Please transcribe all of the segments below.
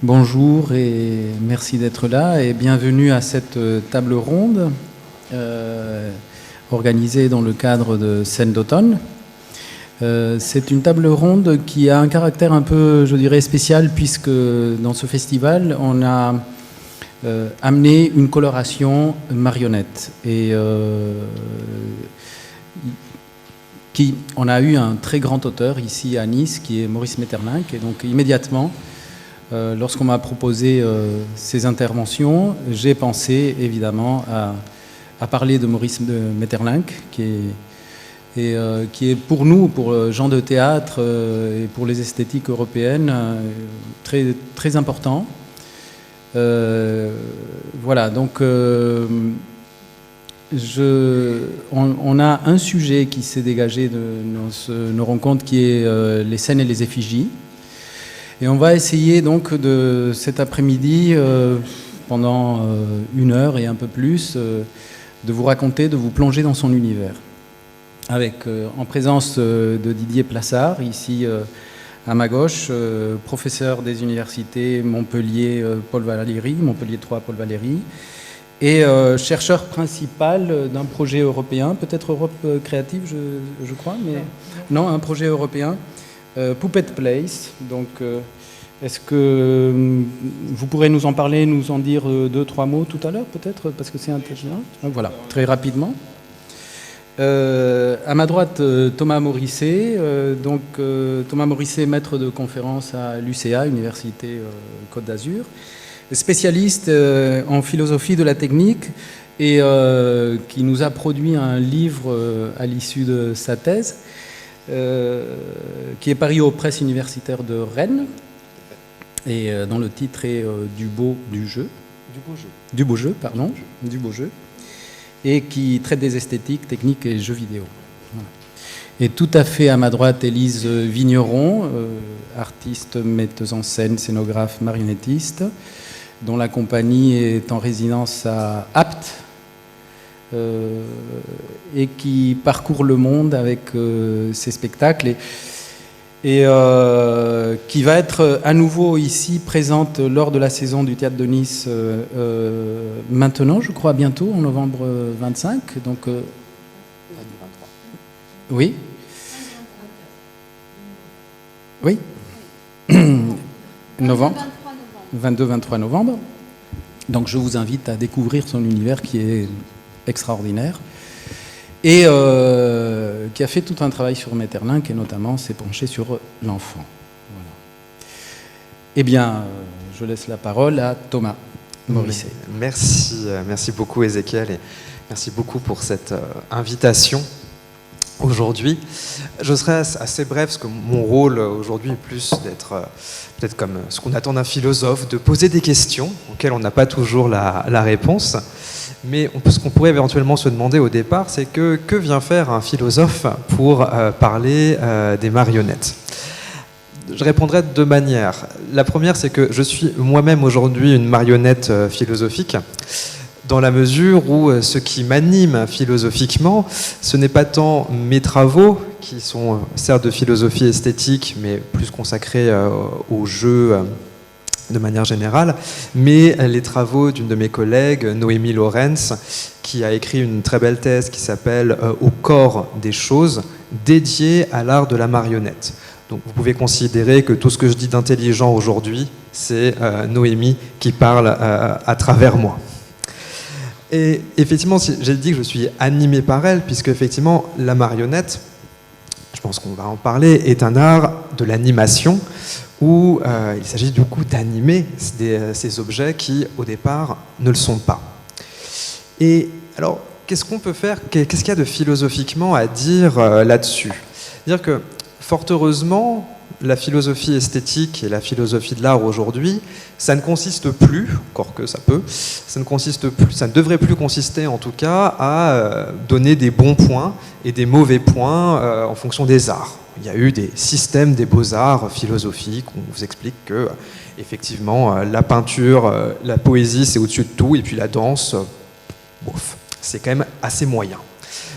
Bonjour et merci d'être là et bienvenue à cette table ronde organisée dans le cadre de Scènes d'automne. C'est une table ronde qui a un caractère un peu, je dirais, spécial puisque dans ce festival, on a amené une coloration marionnette. Et on a eu un très grand auteur ici à Nice qui est Maurice Maeterlinck. Et donc immédiatement, lorsqu'on m'a proposé ces interventions, j'ai pensé évidemment à parler de Maurice Maeterlinck, qui est pour nous, pour gens de théâtre et pour les esthétiques européennes, très, très important. Voilà, donc on a un sujet qui s'est dégagé de nos rencontres qui est les scènes et les effigies. Et on va essayer donc de cet après-midi, pendant 1 heure et un peu plus, de vous raconter, de vous plonger dans son univers. En présence de Didier Plassard, ici à ma gauche, professeur des universités Montpellier 3 Paul Valéry, et chercheur principal d'un projet européen, peut-être Europe Créative, je crois, mais non, un projet européen. Puppet Place, donc est-ce que vous pourrez nous en parler, nous en dire 2-3 mots tout à l'heure peut-être, parce que c'est intelligent. Voilà, très rapidement. À ma droite, Thomas Morisset, Thomas Morisset, maître de conférence à l'UCA, Université Côte d'Azur, spécialiste en philosophie de la technique et qui nous a produit un livre à l'issue de sa thèse, qui est paru aux presses universitaires de Rennes et dont le titre est du beau jeu, et qui traite des esthétiques, techniques et jeux vidéo. Voilà. Et tout à fait à ma droite, Élise Vigneron, artiste, metteuse en scène, scénographe, marionnettiste, dont la compagnie est en résidence à Apt, et qui parcourt le monde avec ses spectacles et qui va être à nouveau ici présente lors de la saison du Théâtre de Nice maintenant, je crois, bientôt, en novembre 25. Donc, oui. Oui. Novembre. 22-23 novembre. Donc je vous invite à découvrir son univers qui est extraordinaire et qui a fait tout un travail sur Maeterlinck et notamment s'est penché sur l'enfant. Voilà. Eh bien, je laisse la parole à Thomas Morisset. Merci beaucoup Ézéchiel et merci beaucoup pour cette invitation aujourd'hui. Je serai assez bref parce que mon rôle aujourd'hui est plus d'être peut-être comme ce qu'on attend d'un philosophe, de poser des questions auxquelles on n'a pas toujours la réponse. Mais ce qu'on pourrait éventuellement se demander au départ, c'est que vient faire un philosophe pour parler des marionnettes ? Je répondrai de 2 manières. La première, c'est que je suis moi-même aujourd'hui une marionnette philosophique, dans la mesure où ce qui m'anime philosophiquement, ce n'est pas tant mes travaux, qui sont certes de philosophie esthétique, mais plus consacrés au jeu de manière générale, mais les travaux d'une de mes collègues, Noémie Lorenz, qui a écrit une très belle thèse qui s'appelle « Au corps des choses », dédiée à l'art de la marionnette. Donc vous pouvez considérer que tout ce que je dis d'intelligent aujourd'hui, c'est Noémie qui parle à travers moi. Et effectivement, j'ai dit que je suis animé par elle, puisque effectivement, la marionnette, je pense qu'on va en parler, est un art de l'animation, où il s'agit du coup d'animer ces objets qui, au départ, ne le sont pas. Et alors, qu'est-ce qu'on peut faire ? Qu'est-ce qu'il y a de philosophiquement à dire là-dessus ? Dire que, fort heureusement, la philosophie esthétique et la philosophie de l'art aujourd'hui, ça ne consiste plus, encore que ça peut, ça ne devrait plus consister en tout cas à donner des bons points et des mauvais points en fonction des arts. Il y a eu des systèmes des beaux-arts philosophiques, on vous explique que effectivement la peinture, la poésie c'est au-dessus de tout, et puis la danse, bof, c'est quand même assez moyen.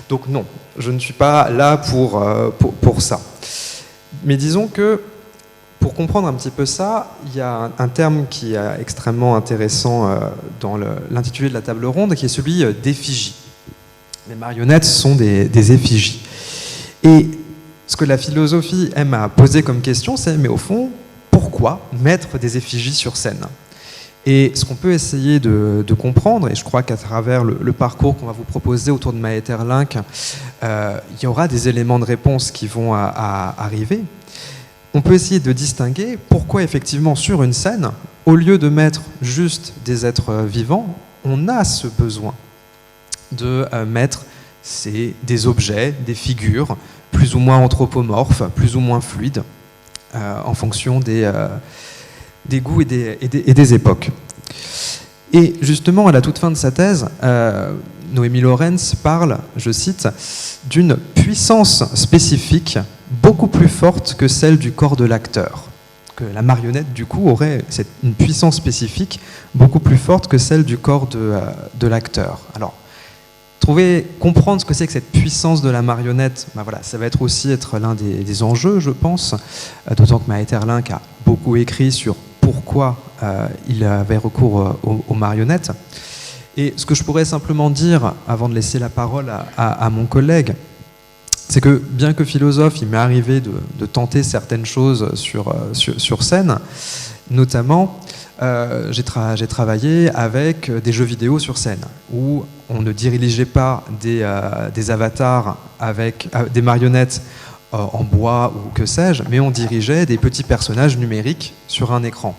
Donc non, je ne suis pas là pour ça. Mais disons que pour comprendre un petit peu ça, il y a un terme qui est extrêmement intéressant dans l'intitulé de la table ronde, qui est celui d'effigie. Les marionnettes sont des effigies. Et ce que la philosophie aime à poser comme question, c'est, mais au fond, pourquoi mettre des effigies sur scène ? Et ce qu'on peut essayer de comprendre, et je crois qu'à travers le parcours qu'on va vous proposer autour de Maeterlinck, il y aura des éléments de réponse qui vont arriver. On peut essayer de distinguer pourquoi effectivement sur une scène, au lieu de mettre juste des êtres vivants, on a ce besoin de mettre des objets, des figures, plus ou moins anthropomorphes, plus ou moins fluides, en fonction des goûts et des époques. Et justement, à la toute fin de sa thèse, Noémie Lorenz parle, je cite, d'une puissance spécifique beaucoup plus forte que celle du corps de l'acteur. Que la marionnette, du coup, aurait une puissance spécifique beaucoup plus forte que celle du corps de l'acteur. Alors, comprendre ce que c'est que cette puissance de la marionnette, voilà, ça va aussi être l'un des enjeux, je pense, d'autant que Maeterlinck a beaucoup écrit sur pourquoi il avait recours aux marionnettes. Et ce que je pourrais simplement dire, avant de laisser la parole à mon collègue, c'est que bien que philosophe, il m'est arrivé de tenter certaines choses sur scène, notamment j'ai travaillé avec des jeux vidéo sur scène, où on ne dirigeait pas des avatars avec des marionnettes en bois ou que sais-je, mais on dirigeait des petits personnages numériques sur un écran.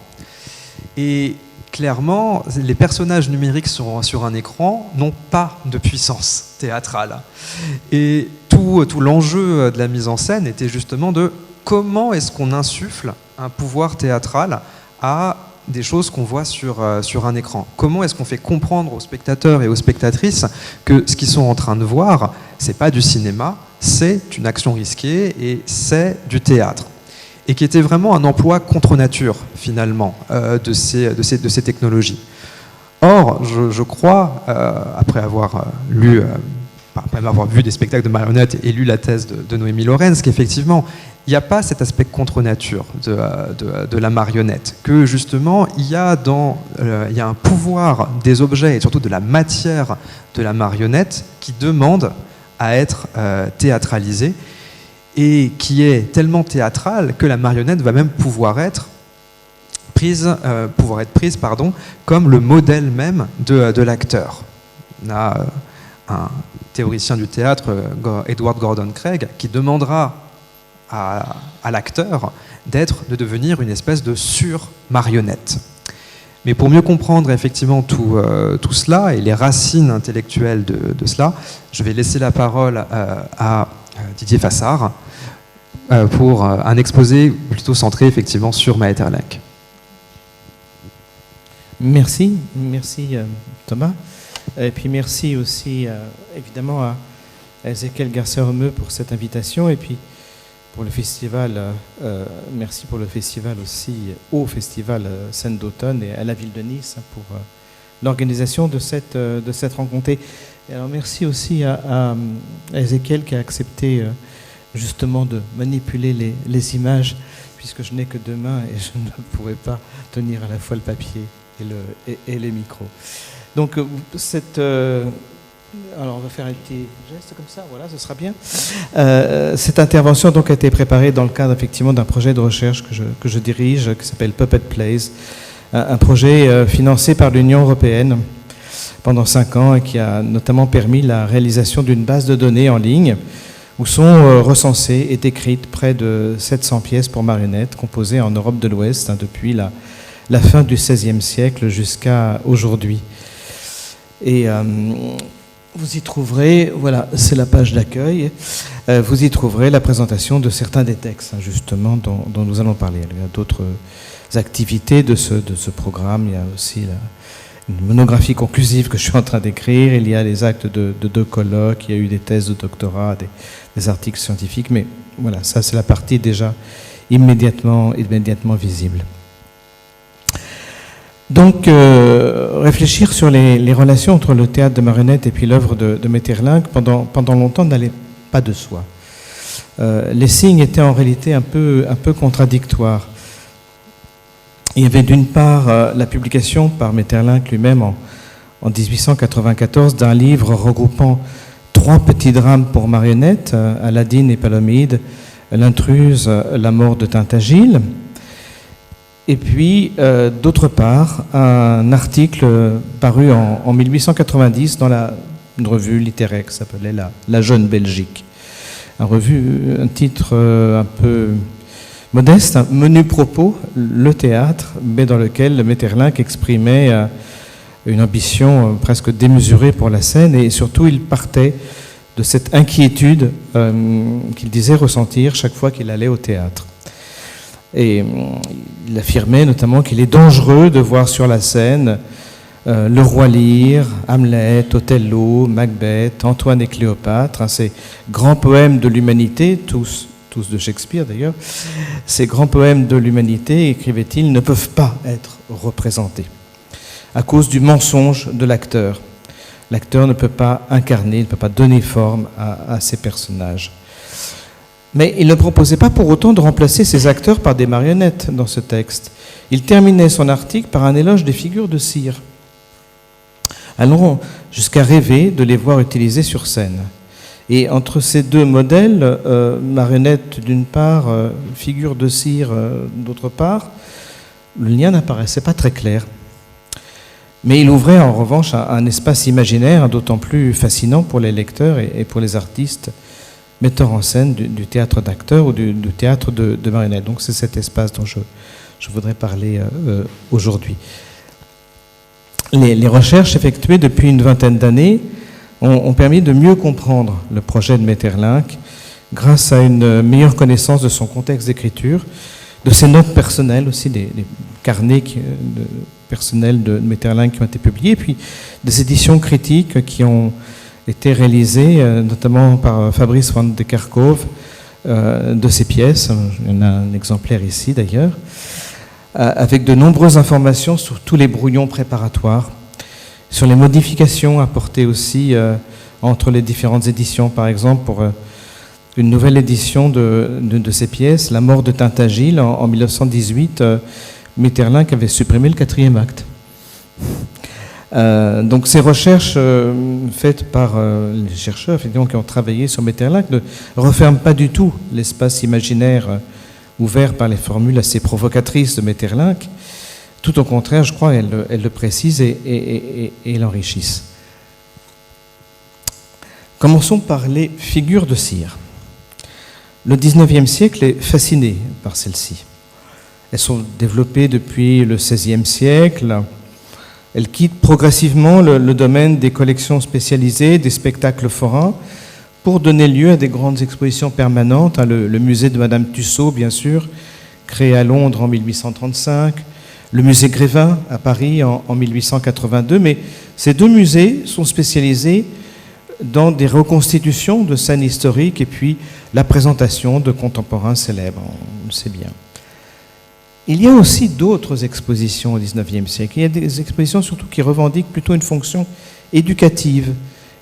Et clairement, les personnages numériques sur un écran n'ont pas de puissance théâtrale. Et tout l'enjeu de la mise en scène était justement de comment est-ce qu'on insuffle un pouvoir théâtral à des choses qu'on voit sur un écran. Comment est-ce qu'on fait comprendre aux spectateurs et aux spectatrices que ce qu'ils sont en train de voir, c'est pas du cinéma, c'est une action risquée et c'est du théâtre. Et qui était vraiment un emploi contre nature, finalement, de ces technologies. Or, je crois, après avoir vu des spectacles de marionnettes et lu la thèse de Noémie Lorenz, qu'effectivement, il n'y a pas cet aspect contre-nature de la marionnette, que justement, il y a un pouvoir des objets et surtout de la matière de la marionnette qui demande à être théâtralisée et qui est tellement théâtrale que la marionnette va même pouvoir être prise comme le modèle même de l'acteur. On a un théoricien du théâtre, Edward Gordon Craig, qui demandera à l'acteur de devenir une espèce de sur-marionnette. Mais pour mieux comprendre effectivement tout cela et les racines intellectuelles de cela, je vais laisser la parole à Didier Fassard pour un exposé plutôt centré effectivement sur Maeterlinck. Merci Thomas. Et puis merci aussi évidemment à Ezequiel Garcia-Romeu pour cette invitation et puis pour le festival, merci pour le festival aussi, au festival Scène d'automne et à la ville de Nice pour l'organisation de cette rencontre. Et alors merci aussi à Ezequiel qui a accepté justement de manipuler les images puisque je n'ai que 2 mains et je ne pourrais pas tenir à la fois le papier et les micros. Donc alors on va faire un petit geste comme ça, voilà, ce sera bien. Cette intervention donc a été préparée dans le cadre effectivement d'un projet de recherche que je dirige, qui s'appelle Puppet Plays, un projet financé par l'Union européenne pendant 5 ans et qui a notamment permis la réalisation d'une base de données en ligne où sont recensées et décrites près de 700 pièces pour marionnettes composées en Europe de l'Ouest depuis la fin du XVIe siècle jusqu'à aujourd'hui. Et vous y trouverez, voilà, c'est la page d'accueil, vous y trouverez la présentation de certains des textes, justement, dont nous allons parler. Il y a d'autres activités de ce programme, il y a aussi une monographie conclusive que je suis en train d'écrire, il y a les actes de 2 colloques, il y a eu des thèses de doctorat, des articles scientifiques, mais voilà, ça c'est la partie déjà immédiatement visible. Donc, réfléchir sur les relations entre le théâtre de marionnettes et puis l'œuvre de Maeterlinck pendant longtemps n'allait pas de soi. Les signes étaient en réalité un peu contradictoires. Il y avait d'une part la publication par Maeterlinck lui-même en 1894 d'un livre regroupant 3 petits drames pour marionnettes, Aladine et Palomide, L'intruse, La mort de Tintagil. Et puis, d'autre part, un article paru en 1890 dans une revue littéraire qui s'appelait La Jeune Belgique. Un titre un peu modeste, un menu propos, le théâtre, mais dans lequel Maeterlinck exprimait une ambition presque démesurée pour la scène, et surtout il partait de cette inquiétude qu'il disait ressentir chaque fois qu'il allait au théâtre. Et il affirmait notamment qu'il est dangereux de voir sur la scène Le Roi Lear, Hamlet, Othello, Macbeth, Antoine et Cléopâtre, ces grands poèmes de l'humanité, tous de Shakespeare d'ailleurs, ces grands poèmes de l'humanité, écrivait-il, ne peuvent pas être représentés à cause du mensonge de l'acteur. L'acteur ne peut pas incarner, ne peut pas donner forme à ces personnages. Mais il ne proposait pas pour autant de remplacer ces acteurs par des marionnettes dans ce texte. Il terminait son article par un éloge des figures de cire, allant jusqu'à rêver de les voir utilisées sur scène. Et entre ces deux modèles, marionnettes d'une part, figures de cire d'autre part, le lien n'apparaissait pas très clair. Mais il ouvrait en revanche un espace imaginaire d'autant plus fascinant pour les lecteurs et pour les artistes metteurs en scène du théâtre d'acteurs ou du théâtre de marionnettes. Donc c'est cet espace dont je voudrais parler aujourd'hui. Les recherches effectuées depuis une vingtaine d'années ont permis de mieux comprendre le projet de Maeterlinck grâce à une meilleure connaissance de son contexte d'écriture, de ses notes personnelles aussi, des carnets personnels de Maeterlinck qui ont été publiés, puis des éditions critiques qui ont été réalisées notamment par Fabrice van de Kerkhove de ses pièces, il y en a un exemplaire ici d'ailleurs, avec de nombreuses informations sur tous les brouillons préparatoires, sur les modifications apportées aussi entre les différentes éditions. Par exemple, pour une nouvelle édition de ces pièces, La mort de Tintagil, en 1918, Maeterlinck avait supprimé le 4e acte. Donc ces recherches faites par les chercheurs effectivement, qui ont travaillé sur Maeterlinck ne referment pas du tout l'espace imaginaire ouvert par les formules assez provocatrices de Maeterlinck. Tout au contraire, je crois, elles le précisent et l'enrichissent. Commençons par les figures de cire. Le XIXe siècle est fasciné par celles-ci. Elles sont développées depuis le XVIe siècle. Elles quittent progressivement le domaine des collections spécialisées, des spectacles forains, pour donner lieu à des grandes expositions permanentes. Le musée de Madame Tussaud, bien sûr, créé à Londres en 1835, le musée Grévin à Paris en 1882, mais ces deux musées sont spécialisés dans des reconstitutions de scènes historiques et puis la présentation de contemporains célèbres, on le sait bien. Il y a aussi d'autres expositions au XIXe siècle. Il y a des expositions surtout qui revendiquent plutôt une fonction éducative,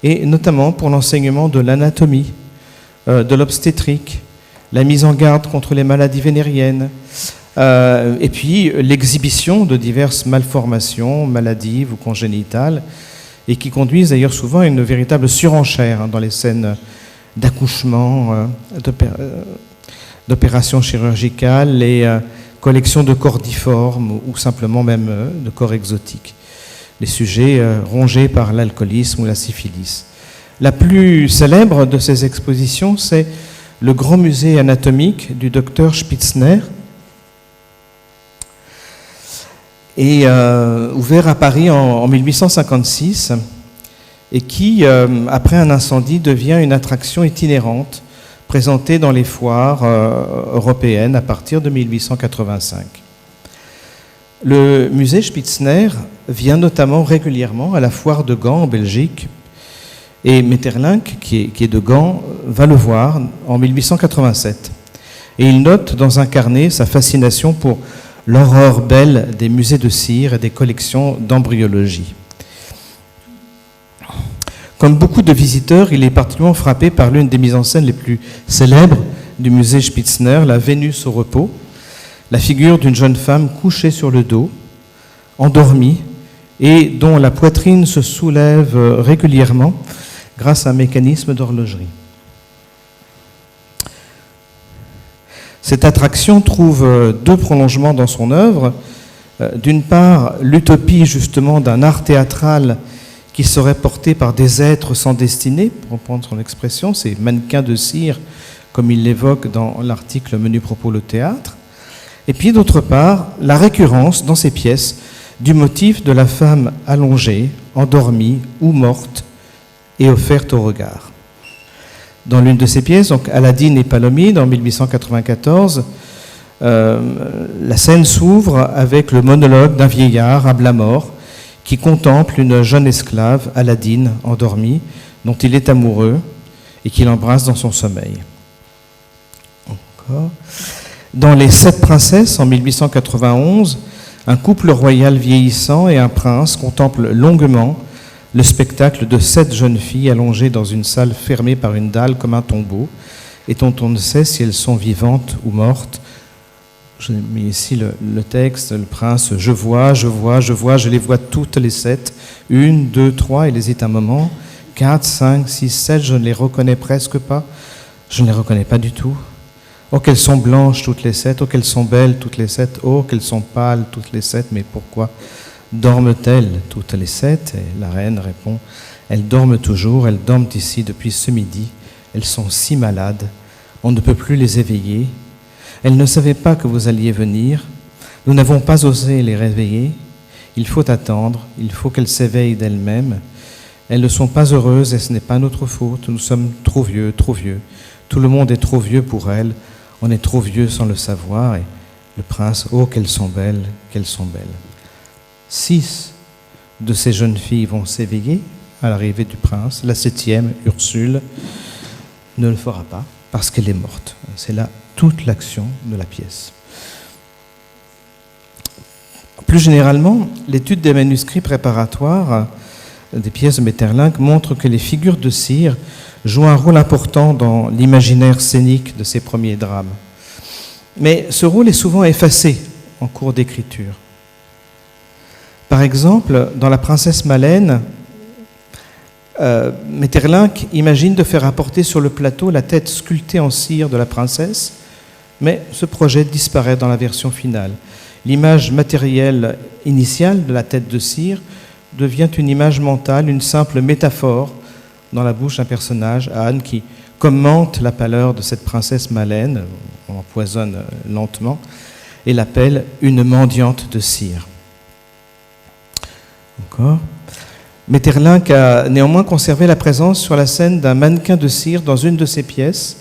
et notamment pour l'enseignement de l'anatomie, de l'obstétrique, la mise en garde contre les maladies vénériennes, et puis l'exhibition de diverses malformations maladives ou congénitales, et qui conduisent d'ailleurs souvent à une véritable surenchère dans les scènes d'accouchement, d'opérations chirurgicales et collection de corps difformes ou simplement même de corps exotiques. Les sujets rongés par l'alcoolisme ou la syphilis. La plus célèbre de ces expositions, c'est le Grand Musée anatomique du docteur Spitzner, et ouvert à Paris en 1856, et qui, après un incendie, devient une attraction itinérante présentée dans les foires européennes à partir de 1885. Le musée Spitzner vient notamment régulièrement à la foire de Gand en Belgique, et Maeterlinck, qui est de Gand, va le voir en 1887. Et il note dans un carnet sa fascination pour l'horreur belle des musées de cire et des collections d'embryologie. Comme beaucoup de visiteurs, il est particulièrement frappé par l'une des mises en scène les plus célèbres du musée Spitzner, la Vénus au repos, la figure d'une jeune femme couchée sur le dos, endormie, et dont la poitrine se soulève régulièrement grâce à un mécanisme d'horlogerie. Cette attraction trouve deux prolongements dans son œuvre. D'une part, l'utopie justement d'un art théâtral qui serait porté par des êtres sans destinée, pour reprendre son expression, ces mannequins de cire, comme il l'évoque dans l'article Menu propos le théâtre. Et puis d'autre part, la récurrence dans ces pièces du motif de la femme allongée, endormie ou morte et offerte au regard. Dans l'une de ces pièces, donc Aladine et Palomide, en 1894, la scène s'ouvre avec le monologue d'un vieillard à blas mort qui contemple une jeune esclave, Aladine, endormie, dont il est amoureux et qu'il embrasse dans son sommeil. Encore. Dans Les Sept Princesses, en 1891, un couple royal vieillissant et un prince contemplent longuement le spectacle de 7 jeunes filles allongées dans une salle fermée par une dalle comme un tombeau et dont on ne sait si elles sont vivantes ou mortes. J'ai mis ici le texte, le prince, je vois, je les vois toutes les 7, 1, 2, 3, il hésite un moment, 4, 5, 6, 7, je ne les reconnais presque pas, je ne les reconnais pas du tout. Oh, qu'elles sont blanches toutes les 7, oh, qu'elles sont belles toutes les 7, oh, qu'elles sont pâles toutes les 7, mais pourquoi dorment-elles toutes les 7 ? Et la reine répond, elles dorment toujours, elles dorment ici depuis ce midi, elles sont si malades, on ne peut plus les éveiller. Elles ne savaient pas que vous alliez venir, nous n'avons pas osé les réveiller, il faut attendre, il faut qu'elles s'éveillent d'elles-mêmes. Elles ne sont pas heureuses et ce n'est pas notre faute, nous sommes trop vieux, tout le monde est trop vieux pour elles, on est trop vieux sans le savoir. Et le prince, oh, qu'elles sont belles, qu'elles sont belles. 6 de ces jeunes filles vont s'éveiller à l'arrivée du prince. La 7e, Ursule, ne le fera pas parce qu'elle est morte. C'est là toute l'action de la pièce. Plus généralement, l'étude des manuscrits préparatoires des pièces de Maeterlinck montre que les figures de cire jouent un rôle important dans l'imaginaire scénique de ses premiers drames. Mais ce rôle est souvent effacé en cours d'écriture. Par exemple, dans La Princesse Maleine, Maeterlinck imagine de faire apporter sur le plateau la tête sculptée en cire de la princesse, mais ce projet disparaît dans la version finale. L'image matérielle initiale de la tête de cire devient une image mentale, une simple métaphore dans la bouche d'un personnage, Anne, qui commente la pâleur de cette princesse Maleine, on empoisonne lentement, et l'appelle une mendiante de cire. Encore. Maeterlinck a néanmoins conservé la présence sur la scène d'un mannequin de cire dans une de ses pièces.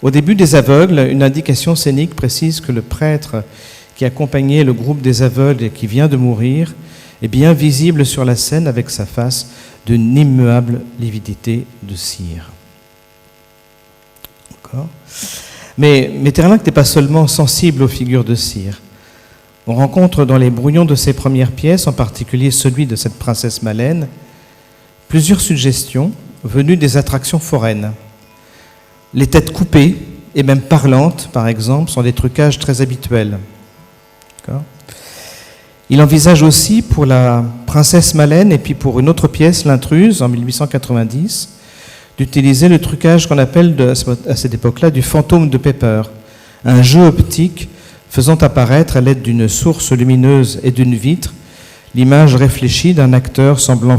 Au début des Aveugles, une indication scénique précise que le prêtre qui accompagnait le groupe des aveugles et qui vient de mourir est bien visible sur la scène avec sa face d'une immuable lividité de cire. Encore. Mais Maeterlinck n'est pas seulement sensible aux figures de cire. On rencontre dans les brouillons de ses premières pièces, en particulier celui de cette princesse Maleine, plusieurs suggestions venues des attractions foraines. Les têtes coupées et même parlantes, par exemple, sont des trucages très habituels. D'accord ? Il envisage aussi pour la princesse Maleine et puis pour une autre pièce, L'Intruse, en 1890, d'utiliser le trucage qu'on appelle à cette époque-là du fantôme de Pepper, un jeu optique faisant apparaître à l'aide d'une source lumineuse et d'une vitre l'image réfléchie d'un acteur semblant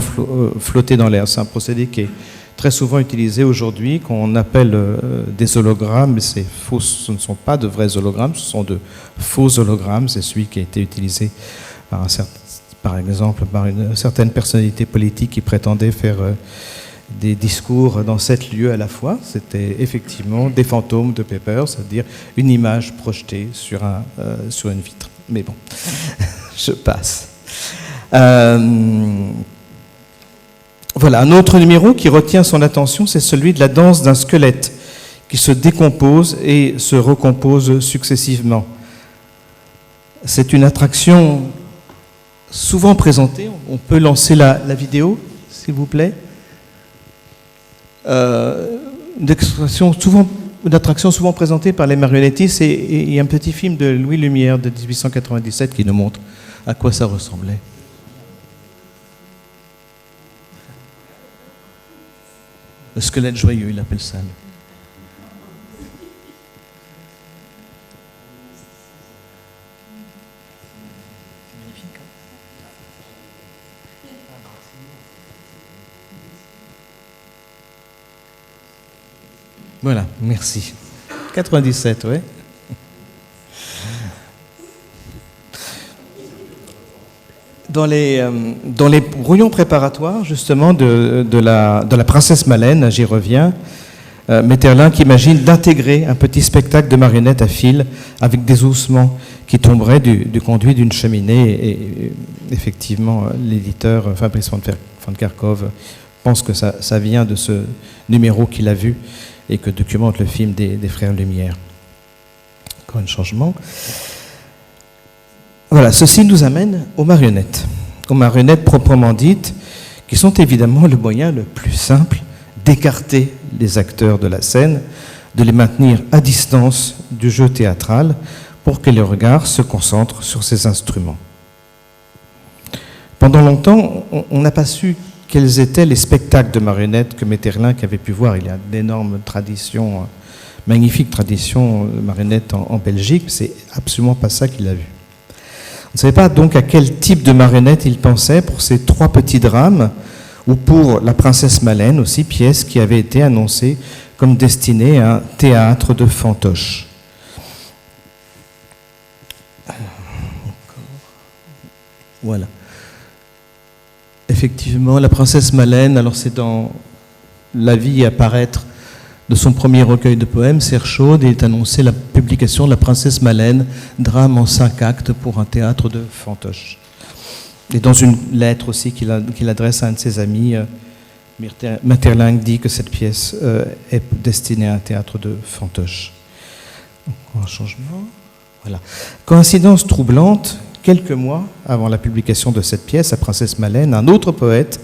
flotter dans l'air. C'est un procédé qui est très souvent utilisé aujourd'hui, qu'on appelle des hologrammes, mais c'est faux, ce ne sont pas de vrais hologrammes, ce sont de faux hologrammes. C'est celui qui a été utilisé par exemple par une certaine personnalité politique qui prétendait faire des discours dans 7 lieux à la fois. C'était effectivement des fantômes de Pepper, c'est-à-dire une image projetée sur une vitre. Mais bon, je passe. Voilà, un autre numéro qui retient son attention, c'est celui de la danse d'un squelette qui se décompose et se recompose successivement. C'est une attraction souvent présentée. On peut lancer la vidéo, s'il vous plaît. Une expression souvent une attraction souvent présentée par les marionnettistes, et il y a un petit film de Louis Lumière de 1897 qui nous montre à quoi ça ressemblait. Le squelette joyeux, il appelle ça. Voilà, merci. 97, ouais. Dans les brouillons préparatoires, justement, de la princesse Malène, j'y reviens, Maeterlinck imagine d'intégrer un petit spectacle de marionnettes à fil avec des ossements qui tomberaient du conduit d'une cheminée. Et effectivement, l'éditeur Fabrice van Kerkhove pense que ça vient de ce numéro qu'il a vu et que documente le film des Frères Lumière. Encore un changement. Voilà, ceci nous amène aux marionnettes proprement dites, qui sont évidemment le moyen le plus simple d'écarter les acteurs de la scène, de les maintenir à distance du jeu théâtral pour que les regards se concentrent sur ces instruments. Pendant longtemps, on n'a pas su quels étaient les spectacles de marionnettes que Maeterlinck avait pu voir. Il y a d'énormes traditions, magnifiques traditions de marionnettes en Belgique, c'est absolument pas ça qu'il a vu. On ne savait pas donc à quel type de marionnette il pensait pour ces 3 petits drames, ou pour La Princesse Malène, aussi pièce qui avait été annoncée comme destinée à un théâtre de fantoche. Voilà. Effectivement, La Princesse Malène, alors c'est dans La vie à paraître de son premier recueil de poèmes, Serre chaude, est annoncée la publication de La Princesse Malène, drame en 5 actes pour un théâtre de fantoche. Et dans une lettre aussi qu'il adresse à un de ses amis, Maeterlinck dit que cette pièce est destinée à un théâtre de fantoche. Un changement. Voilà. Coïncidence troublante, quelques mois avant la publication de cette pièce, La Princesse Malène, un autre poète,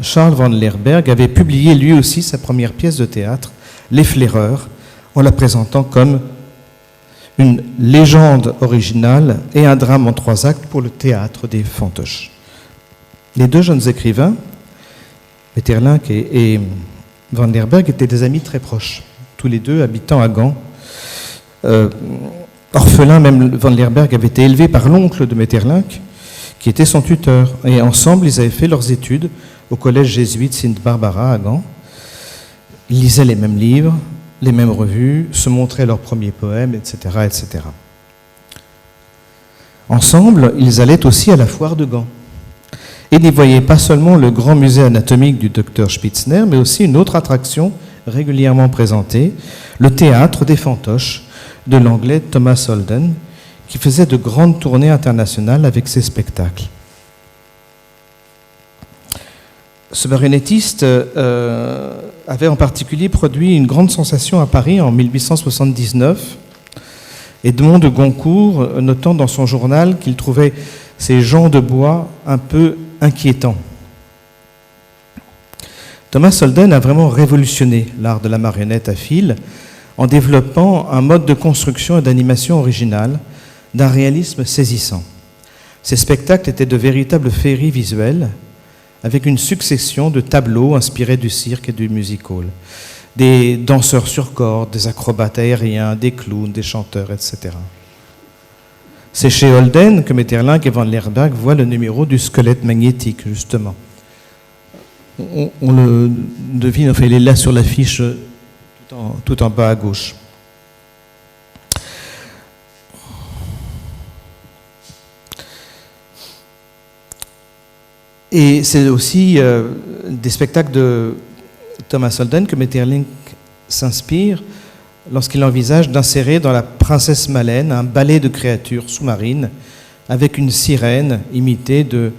Charles van Lerberghe, avait publié lui aussi sa première pièce de théâtre, Les Flaireurs, en la présentant comme une légende originale et un drame en 3 actes pour le théâtre des fantoches. Les 2 jeunes écrivains, Maeterlinck et van Lerberghe, étaient des amis très proches, tous les 2 habitant à Gand. Orphelin, même van Lerberghe avait été élevé par l'oncle de Maeterlinck, qui était son tuteur. Et ensemble, ils avaient fait leurs études au collège jésuite Sainte-Barbara à Gand. Ils lisaient les mêmes livres, les mêmes revues, se montraient leurs premiers poèmes, etc., etc. Ensemble, ils allaient aussi à la foire de Gand. Et n'y voyaient pas seulement le grand musée anatomique du docteur Spitzner, mais aussi une autre attraction régulièrement présentée, le théâtre des fantoches de l'anglais Thomas Holden, qui faisait de grandes tournées internationales avec ses spectacles. Ce marionnettiste avait en particulier produit une grande sensation à Paris en 1879. Edmond de Goncourt notant dans son journal qu'il trouvait ces gens de bois un peu inquiétants. Thomas Holden a vraiment révolutionné l'art de la marionnette à fil en développant un mode de construction et d'animation original d'un réalisme saisissant. Ces spectacles étaient de véritables féeries visuelles, avec une succession de tableaux inspirés du cirque et du music-hall. Des danseurs sur corde, des acrobates aériens, des clowns, des chanteurs, etc. C'est chez Holden que Maeterlinck et van Lerberghe voient le numéro du squelette magnétique, justement. On le devine, enfin, il est là sur l'affiche tout en bas à gauche. Et c'est aussi des spectacles de Thomas Holden que Maeterlinck s'inspire lorsqu'il envisage d'insérer dans La Princesse Malène un ballet de créatures sous-marines avec une sirène imitée de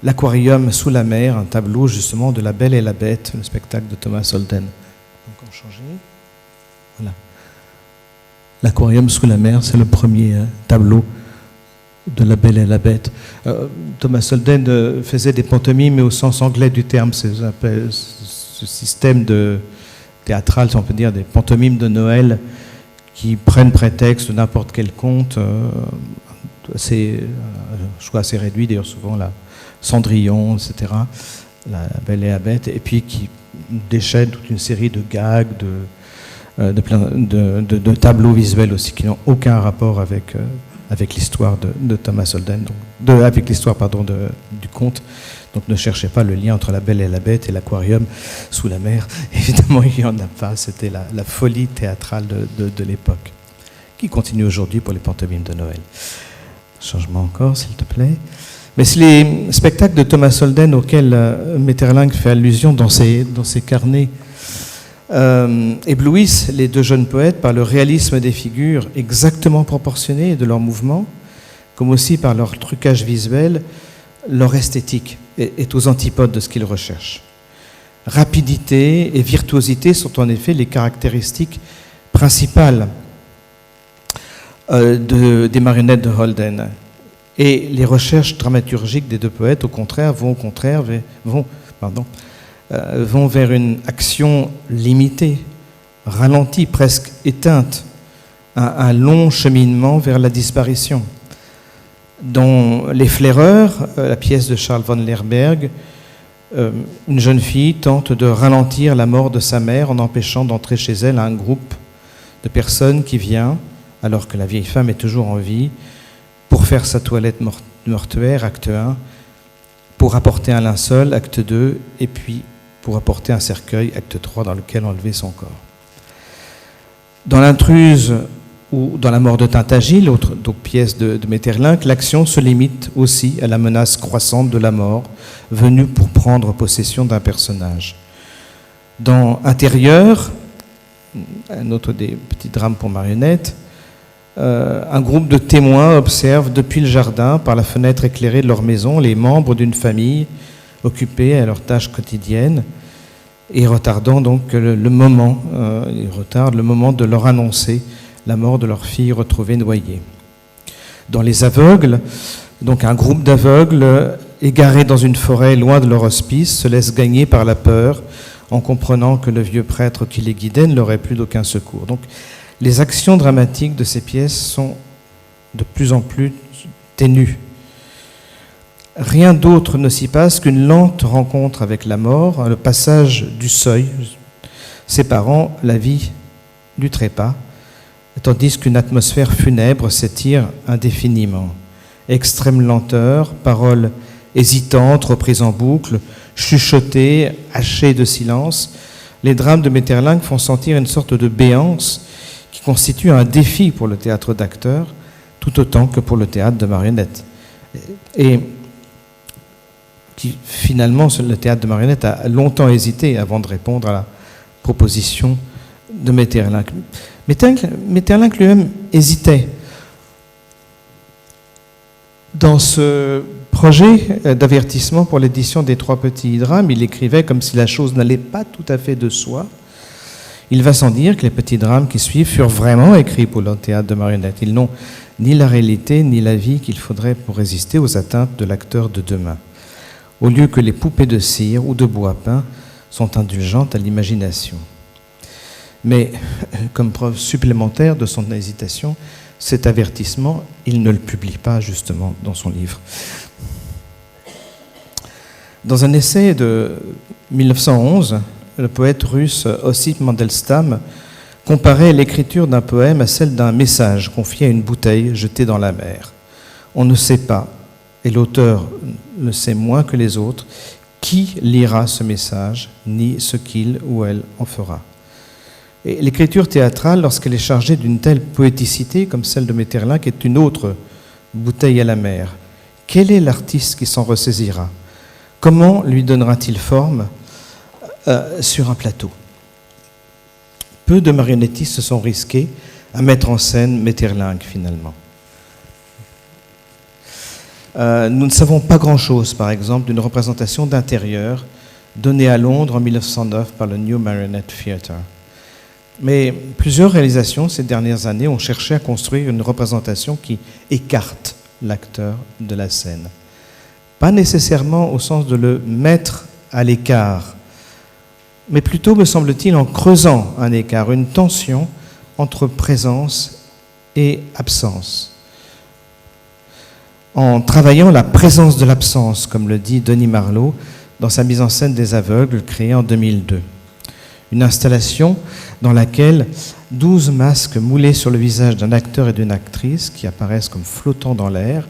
L'Aquarium sous la mer, un tableau justement de La Belle et la Bête, le spectacle de Thomas Holden. Encore changé. Voilà. L'Aquarium sous la mer, c'est le premier tableau de La Belle et la Bête. Thomas Holden faisait des pantomimes, mais au sens anglais du terme, c'est ce système théâtrales, si on peut dire, des pantomimes de Noël qui prennent prétexte de n'importe quel conte, choix assez réduit, d'ailleurs souvent la Cendrillon, etc., la Belle et la Bête, et puis qui déchaînent toute une série de gags, de tableaux visuels aussi qui n'ont aucun rapport avec l'histoire de Thomas Holden, avec l'histoire du conte. Donc ne cherchez pas le lien entre la Belle et la Bête et l'aquarium sous la mer. Évidemment, il n'y en a pas. C'était la folie théâtrale de l'époque, qui continue aujourd'hui pour les pantomimes de Noël. Changement encore, s'il te plaît. Mais c'est les spectacles de Thomas Holden auxquels Maeterlinck fait allusion dans ses carnets éblouissent les deux jeunes poètes par le réalisme des figures exactement proportionnées et de leurs mouvements, comme aussi par leur trucage visuel. Leur esthétique est aux antipodes de ce qu'ils recherchent. Rapidité et virtuosité sont en effet les caractéristiques principales des marionnettes de Holden. Et les recherches dramaturgiques des deux poètes, au contraire, vont vers une action limitée, ralentie, presque éteinte, un long cheminement vers la disparition. Dans Les Flaireurs, la pièce de Charles von Lerberg, une jeune fille tente de ralentir la mort de sa mère en empêchant d'entrer chez elle un groupe de personnes qui vient, alors que la vieille femme est toujours en vie, pour faire sa toilette mortuaire, acte 1, pour apporter un linceul, acte 2, et puis pour apporter un cercueil, acte 3, dans lequel enlever son corps. Dans L'Intruse ou dans La mort de Tintagiles, autre pièce de Maeterlinck, l'action se limite aussi à la menace croissante de la mort, venue pour prendre possession d'un personnage. Dans Intérieur, un autre des petits drames pour marionnettes, un groupe de témoins observe depuis le jardin, par la fenêtre éclairée de leur maison, les membres d'une famille occupés à leurs tâches quotidiennes et retardant donc le moment de leur annoncer la mort de leur fille retrouvée noyée. Dans Les Aveugles, donc un groupe d'aveugles égarés dans une forêt loin de leur hospice se laisse gagner par la peur en comprenant que le vieux prêtre qui les guidait ne leur est plus d'aucun secours. Donc, les actions dramatiques de ces pièces sont de plus en plus ténues. Rien d'autre ne s'y passe qu'une lente rencontre avec la mort, le passage du seuil séparant la vie du trépas, tandis qu'une atmosphère funèbre s'étire indéfiniment. Extrême lenteur, paroles hésitantes, reprises en boucle, chuchotées, hachées de silence, les drames de Maeterlinck font sentir une sorte de béance qui constitue un défi pour le théâtre d'acteurs, tout autant que pour le théâtre de marionnettes. Et qui, finalement, le théâtre de marionnettes a longtemps hésité avant de répondre à la proposition de Maeterlinck. Maeterlinck lui-même hésitait. Dans ce projet d'avertissement pour l'édition des 3 petits drames, il écrivait comme si la chose n'allait pas tout à fait de soi. Il va sans dire que les petits drames qui suivent furent vraiment écrits pour le théâtre de marionnettes. Ils n'ont ni la réalité ni la vie qu'il faudrait pour résister aux atteintes de l'acteur de demain. Au lieu que les poupées de cire ou de bois peint sont indulgentes à l'imagination. Mais, comme preuve supplémentaire de son hésitation, cet avertissement, il ne le publie pas justement dans son livre. Dans un essai de 1911, le poète russe Ossip Mandelstam comparait l'écriture d'un poème à celle d'un message confié à une bouteille jetée dans la mer. On ne sait pas, et l'auteur le sait moins que les autres, qui lira ce message, ni ce qu'il ou elle en fera. Et l'écriture théâtrale, lorsqu'elle est chargée d'une telle poéticité comme celle de Maeterlinck, est une autre bouteille à la mer. Quel est l'artiste qui s'en ressaisira? Comment lui donnera-t-il forme sur un plateau? Peu de marionnettistes se sont risqués à mettre en scène Maeterlinck, finalement. Nous ne savons pas grand-chose, par exemple, d'une représentation d'intérieur donnée à Londres en 1909 par le New Marionette Theatre. Mais plusieurs réalisations ces dernières années ont cherché à construire une représentation qui écarte l'acteur de la scène. Pas nécessairement au sens de le mettre à l'écart, mais plutôt, me semble-t-il, en creusant un écart, une tension entre présence et absence. En travaillant la présence de l'absence, comme le dit Denis Marleau dans sa mise en scène des aveugles créée en 2002. Une installation dans laquelle 12 masques moulés sur le visage d'un acteur et d'une actrice qui apparaissent comme flottants dans l'air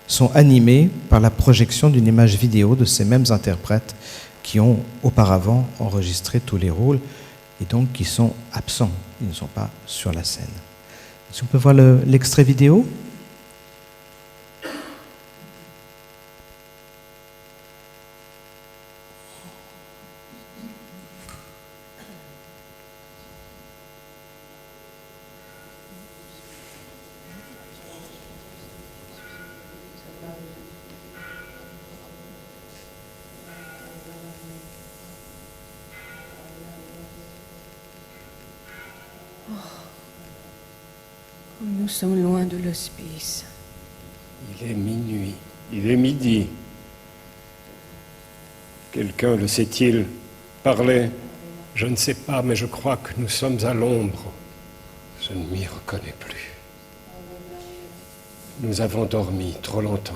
sont animés par la projection d'une image vidéo de ces mêmes interprètes qui ont auparavant enregistré tous les rôles et donc qui sont absents, ils ne sont pas sur la scène. Si on peut voir l'extrait vidéo. Nous sommes loin de l'hospice. Il est minuit, il est midi. Quelqu'un le sait-il? Parler? Je ne sais pas, mais je crois que nous sommes à l'ombre. Je ne m'y reconnais plus. Nous avons dormi trop longtemps.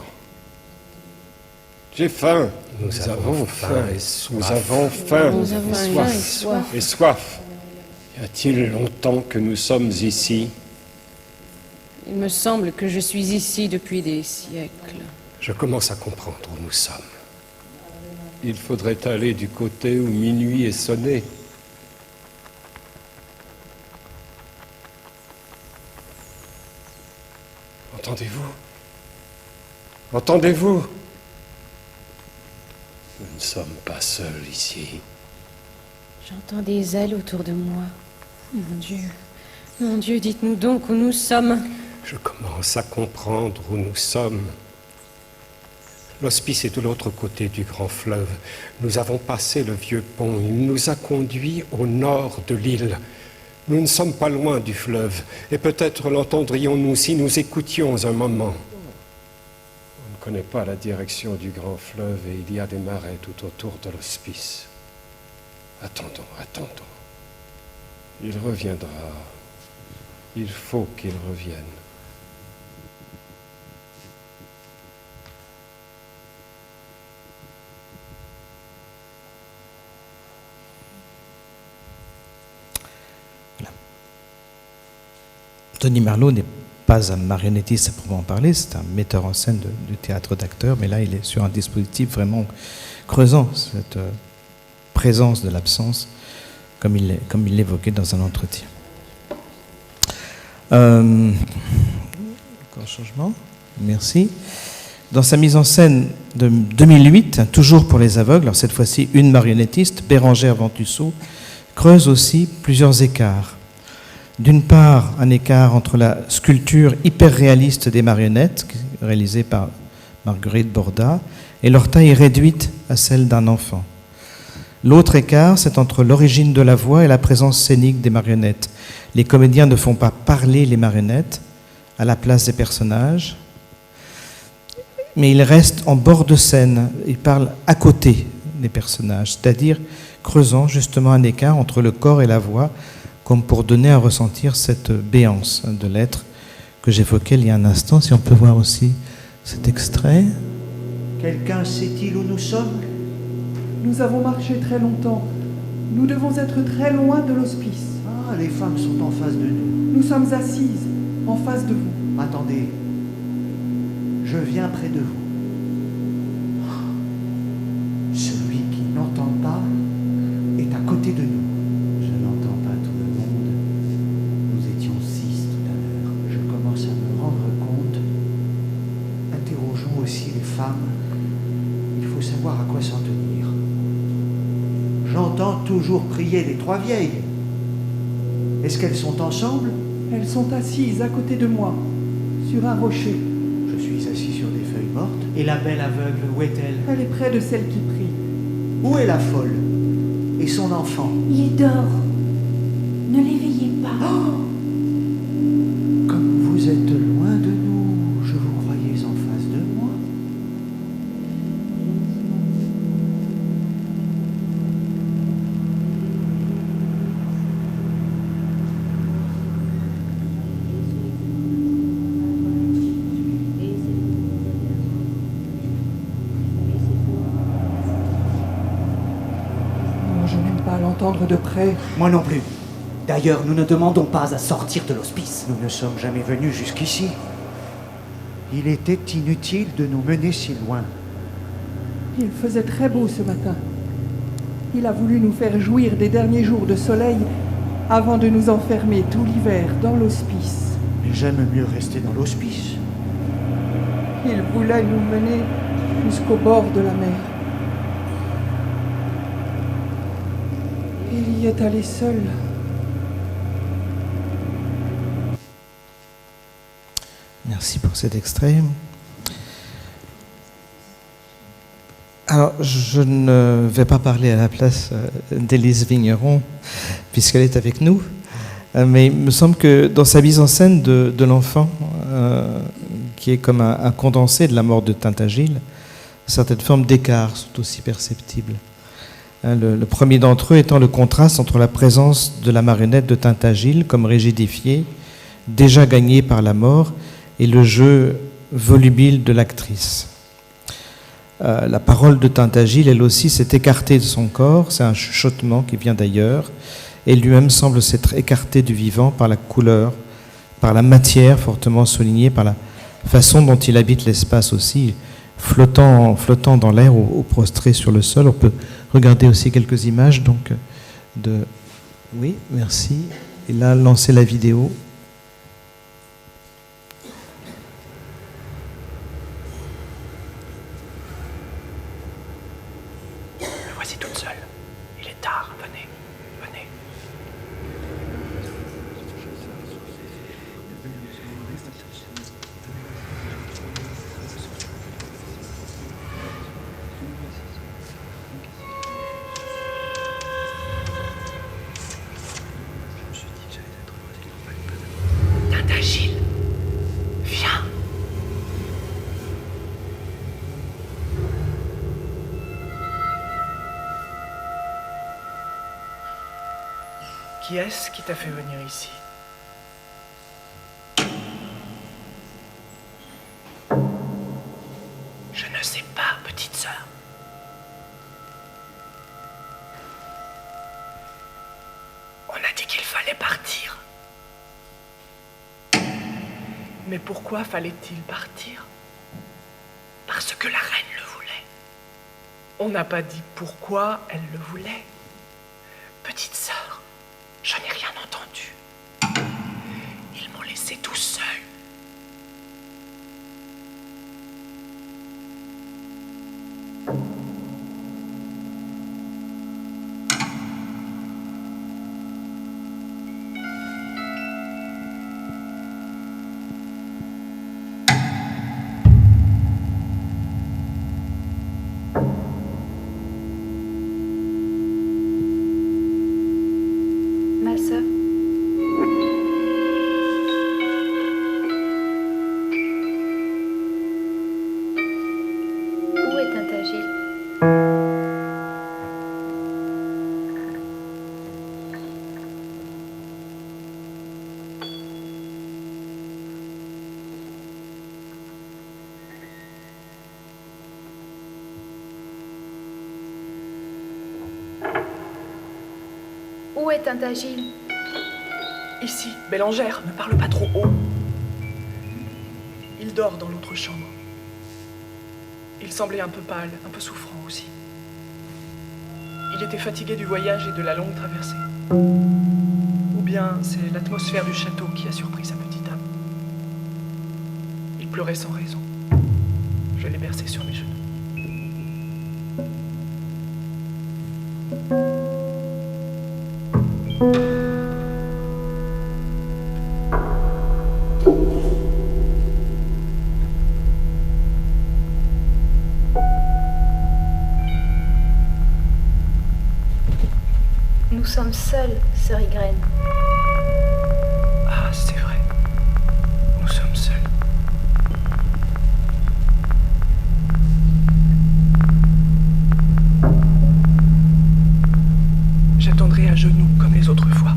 J'ai faim. Nous avons faim et soif. Nous avons faim. Nous avons faim et soif. Et soif. Y a-t-il longtemps que nous sommes ici? Il me semble que je suis ici depuis des siècles. Je commence à comprendre où nous sommes. Il faudrait aller du côté où minuit est sonné. Entendez-vous? Entendez-vous? Nous ne sommes pas seuls ici. J'entends des ailes autour de moi. Mon Dieu, dites-nous donc où nous sommes. Je commence à comprendre où nous sommes. L'hospice est de l'autre côté du grand fleuve. Nous avons passé le vieux pont. Il nous a conduits au nord de l'île. Nous ne sommes pas loin du fleuve. Et peut-être l'entendrions-nous si nous écoutions un moment. On ne connaît pas la direction du grand fleuve et il y a des marais tout autour de l'hospice. Attendons, attendons. Il reviendra. Il faut qu'il revienne. Denis Marleau n'est pas un marionnettiste à proprement parler, c'est un metteur en scène du théâtre d'acteurs, mais là il est sur un dispositif vraiment creusant cette présence de l'absence, comme il l'évoquait dans un entretien. Encore changement, merci. Dans sa mise en scène de 2008, toujours pour les aveugles, alors cette fois-ci une marionnettiste, Bérangère Ventusseau, creuse aussi plusieurs écarts. D'une part, un écart entre la sculpture hyper réaliste des marionnettes, réalisée par Marguerite Borda, et leur taille réduite à celle d'un enfant. L'autre écart, c'est entre l'origine de la voix et la présence scénique des marionnettes. Les comédiens ne font pas parler les marionnettes à la place des personnages, mais ils restent en bord de scène, ils parlent à côté des personnages, c'est-à-dire creusant justement un écart entre le corps et la voix, comme pour donner à ressentir cette béance de l'être que j'évoquais il y a un instant. Si on peut voir aussi cet extrait. Quelqu'un sait-il où nous sommes? Nous avons marché très longtemps. Nous devons être très loin de l'hospice. Ah, les femmes sont en face de nous. Nous sommes assises, en face de vous. Attendez, je viens près de vous. Celui qui n'entend pas est à côté de nous. Je n'entends pas tout le monde. Nous étions 6 tout à l'heure. Je commence à me rendre compte. Interrogeons aussi les femmes. Il faut savoir à quoi s'en tenir. J'entends toujours prier les 3 vieilles. Est-ce qu'elles sont ensemble? Elles sont assises à côté de moi, sur un rocher. Je suis assis sur des feuilles mortes. Et la belle aveugle, où est-elle? Elle est près de celle qui prie. Où est la folle? Et son enfant? Il dort. Ne l'éveillez pas. Oh! Comme vous êtes loin de nous, je vous croyais en face de moi. l'entendre de près. Moi non plus. D'ailleurs, nous ne demandons pas à sortir de l'hospice. Nous ne sommes jamais venus jusqu'ici. Il était inutile de nous mener si loin. Il faisait très beau ce matin. Il a voulu nous faire jouir des derniers jours de soleil avant de nous enfermer tout l'hiver dans l'hospice. Mais j'aime mieux rester dans l'hospice. Il voulait nous mener jusqu'au bord de la mer. Il y est allé seul. Merci pour cet extrait. Alors, je ne vais pas parler à la place d'Élise Vigneron, puisqu'elle est avec nous, mais il me semble que dans sa mise en scène de l'enfant, qui est comme un condensé de la mort de Tintagiles, certaines formes d'écart sont aussi perceptibles. Le premier d'entre eux étant le contraste entre la présence de la marionnette de Tintagile comme rigidifiée, déjà gagnée par la mort, et le jeu volubile de l'actrice. La parole de Tintagile, elle aussi, s'est écartée de son corps, c'est un chuchotement qui vient d'ailleurs, et lui-même semble s'être écarté du vivant par la couleur, par la matière fortement soulignée, par la façon dont il habite l'espace aussi, flottant dans l'air ou prostré sur le sol. On peut regarder aussi quelques images donc de... Oui, merci. Et là, lancer la vidéo. Me voici toute seule. Il est tard. Venez, venez. Tintagile, viens. Qui est-ce qui t'a fait venir ici? Je ne sais pas, petite sœur. On a dit qu'il fallait partir. Mais pourquoi fallait-il partir? Parce que la reine le voulait. On n'a pas dit pourquoi elle le voulait. Petite sœur, je n'ai rien entendu. Ils m'ont laissé tout seul. Ma sœur, où est Tintagile? Où est Tintagile? Ici, Bélangère, ne parle pas trop haut. Il dort dans l'autre chambre. Il semblait un peu pâle, un peu souffrant aussi. Il était fatigué du voyage et de la longue traversée. Ou bien c'est l'atmosphère du château qui a surpris sa petite âme. Il pleurait sans raison. Je l'ai bercé sur mes genoux. Nous sommes seuls, sœur Ygraine. Ah, c'est vrai. Nous sommes seuls. J'attendrai à genoux comme les autres fois.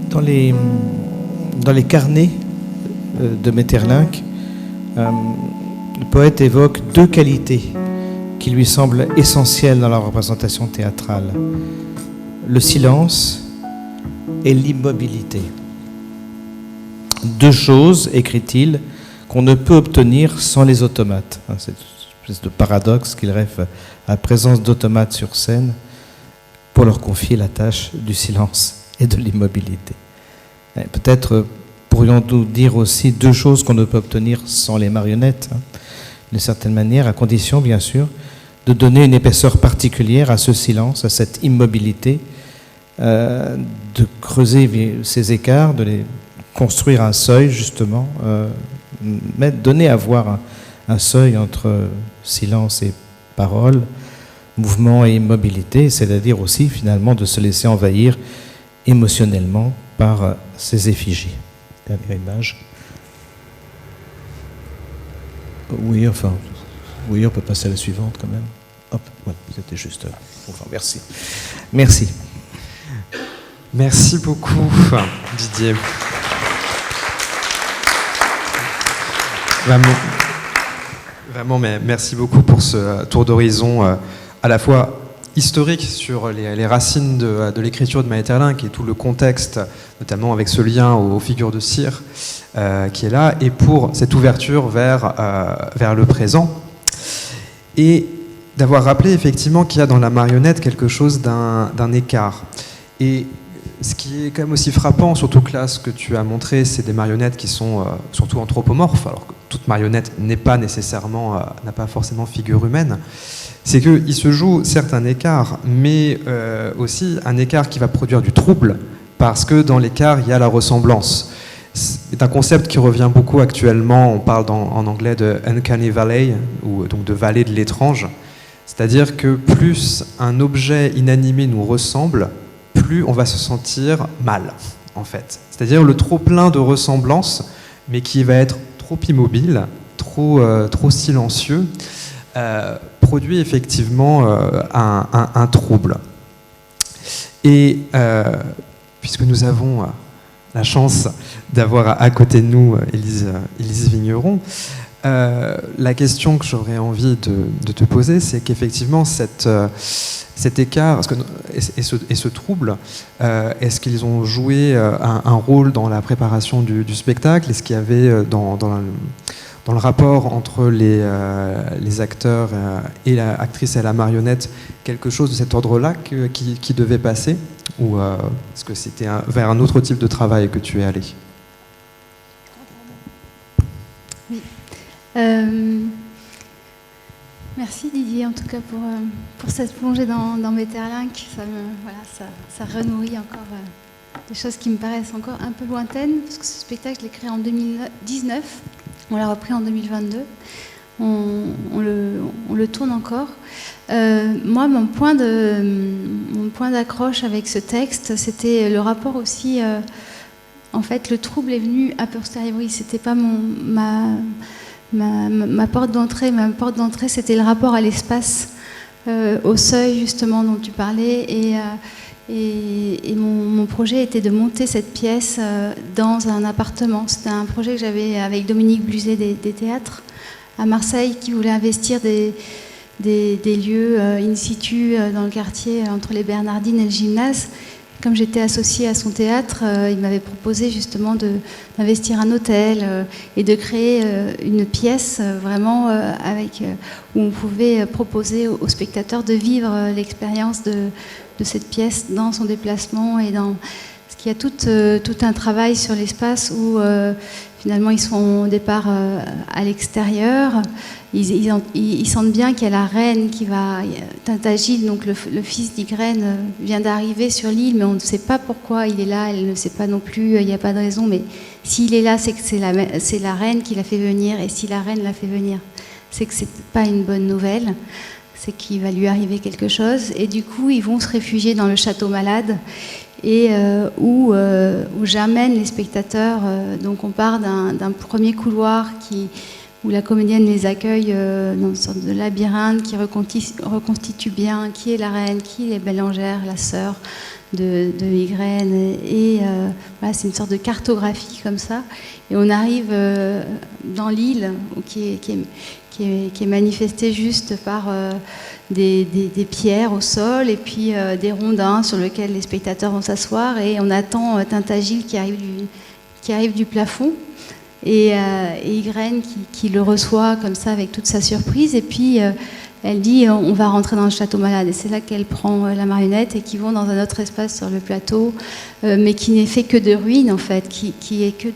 Dans les carnets de Maeterlinck, le poète évoque deux qualités qui lui semblent essentielles dans la représentation théâtrale: le silence et l'immobilité. Deux choses, écrit-il, qu'on ne peut obtenir sans les automates. C'est une espèce de paradoxe qu'il rêve à la présence d'automates sur scène pour leur confier la tâche du silence et de l'immobilité. Peut-être pourrions-nous dire aussi deux choses qu'on ne peut obtenir sans les marionnettes, d'une certaine manière, à condition, bien sûr, de donner une épaisseur particulière à ce silence, à cette immobilité, de creuser ces écarts, de les construire un seuil, justement, donner à voir un seuil entre silence et parole, mouvement et immobilité, c'est-à-dire aussi, finalement, de se laisser envahir émotionnellement par ces effigies. Dernière image. Oui, on peut passer à la suivante quand même. Hop, voilà, c'était juste. Enfin, merci. Merci. Merci beaucoup, Didier. Vraiment, mais merci beaucoup pour ce tour d'horizon à la fois historique sur les racines de l'écriture de Maeterlinck et tout le contexte, notamment avec ce lien aux figures de cire qui est là, et pour cette ouverture vers le présent. Et d'avoir rappelé effectivement qu'il y a dans la marionnette quelque chose d'un écart. Et ce qui est quand même aussi frappant, surtout que là, ce que tu as montré, c'est des marionnettes qui sont surtout anthropomorphes, alors que toute marionnette n'a pas forcément figure humaine. C'est qu'il se joue certes un écart, mais aussi un écart qui va produire du trouble, parce que dans l'écart, il y a la ressemblance. C'est un concept qui revient beaucoup actuellement, on parle en anglais de uncanny valley, ou donc de vallée de l'étrange, c'est-à-dire que plus un objet inanimé nous ressemble, plus on va se sentir mal, en fait. C'est-à-dire le trop plein de ressemblance, mais qui va être trop immobile, trop silencieux, produit effectivement un trouble. Et puisque nous avons la chance d'avoir à côté de nous Élise Vigneron, la question que j'aurais envie de te poser, c'est qu'effectivement cet écart et ce trouble, est-ce qu'ils ont joué un rôle dans la préparation du spectacle? Est-ce qu'il y avait dans le rapport entre les acteurs et l'actrice et la marionnette quelque chose de cet ordre-là qui devait passer? Ou est-ce que c'était vers un autre type de travail que tu es allé? Oui. Merci Didier, en tout cas pour cette plongée dans Maeterlinck. Ça renourrit encore des choses qui me paraissent encore un peu lointaines, parce que ce spectacle, je l'ai créé en 2019, on l'a repris en 2022, on le tourne encore. Moi, mon point d'accroche avec ce texte, c'était le rapport aussi. En fait, le trouble est venu a posteriori. C'était pas ma porte d'entrée. Ma porte d'entrée, c'était le rapport à l'espace, au seuil justement dont tu parlais. Et mon projet était de monter cette pièce dans un appartement. C'était un projet que j'avais avec Dominique Bluzet des théâtres à Marseille, qui voulait investir des lieux in situ dans le quartier entre les Bernardines et le gymnase. Comme j'étais associée à son théâtre, il m'avait proposé justement d'investir un hôtel et de créer une pièce vraiment où on pouvait proposer aux spectateurs de vivre l'expérience de cette pièce dans son déplacement. Parce qu'il y a tout un travail sur l'espace où finalement ils sont au départ à l'extérieur. Ils sentent bien qu'il y a la reine qui va... Tintagil, donc le fils d'Ygraine, vient d'arriver sur l'île, mais on ne sait pas pourquoi il est là, elle ne sait pas non plus, il n'y a pas de raison, mais s'il est là, c'est que c'est la reine qui l'a fait venir, et si la reine l'a fait venir, c'est que c'est pas une bonne nouvelle, c'est qu'il va lui arriver quelque chose, et du coup, ils vont se réfugier dans le château malade, et où j'amène les spectateurs, donc on part d'un premier couloir qui où la comédienne les accueille dans une sorte de labyrinthe qui reconstitue bien qui est la reine, qui est Bellangère, la sœur de Ygraine. Et voilà, c'est une sorte de cartographie comme ça. Et on arrive dans l'île qui est manifestée juste par des pierres au sol et puis des rondins sur lesquels les spectateurs vont s'asseoir. Et on attend Tintagil qui arrive du plafond. Et Ygraine qui le reçoit comme ça avec toute sa surprise. Et puis elle dit on va rentrer dans le château malade. Et c'est là qu'elle prend la marionnette et qu'ils vont dans un autre espace sur le plateau, mais qui n'est fait que de ruines en fait, qui est que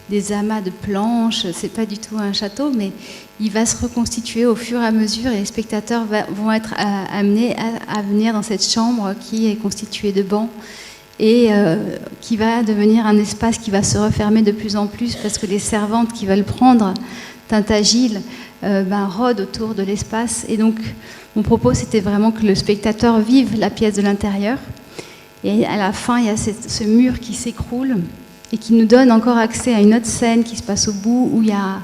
des amas de planches. C'est pas du tout un château, mais il va se reconstituer au fur et à mesure, et les spectateurs vont être amenés à venir dans cette chambre qui est constituée de bancs et qui va devenir un espace qui va se refermer de plus en plus parce que les servantes qui veulent prendre Tintagil rôdent autour de l'espace. Et donc mon propos c'était vraiment que le spectateur vive la pièce de l'intérieur, et à la fin il y a ce mur qui s'écroule et qui nous donne encore accès à une autre scène qui se passe au bout, où il y a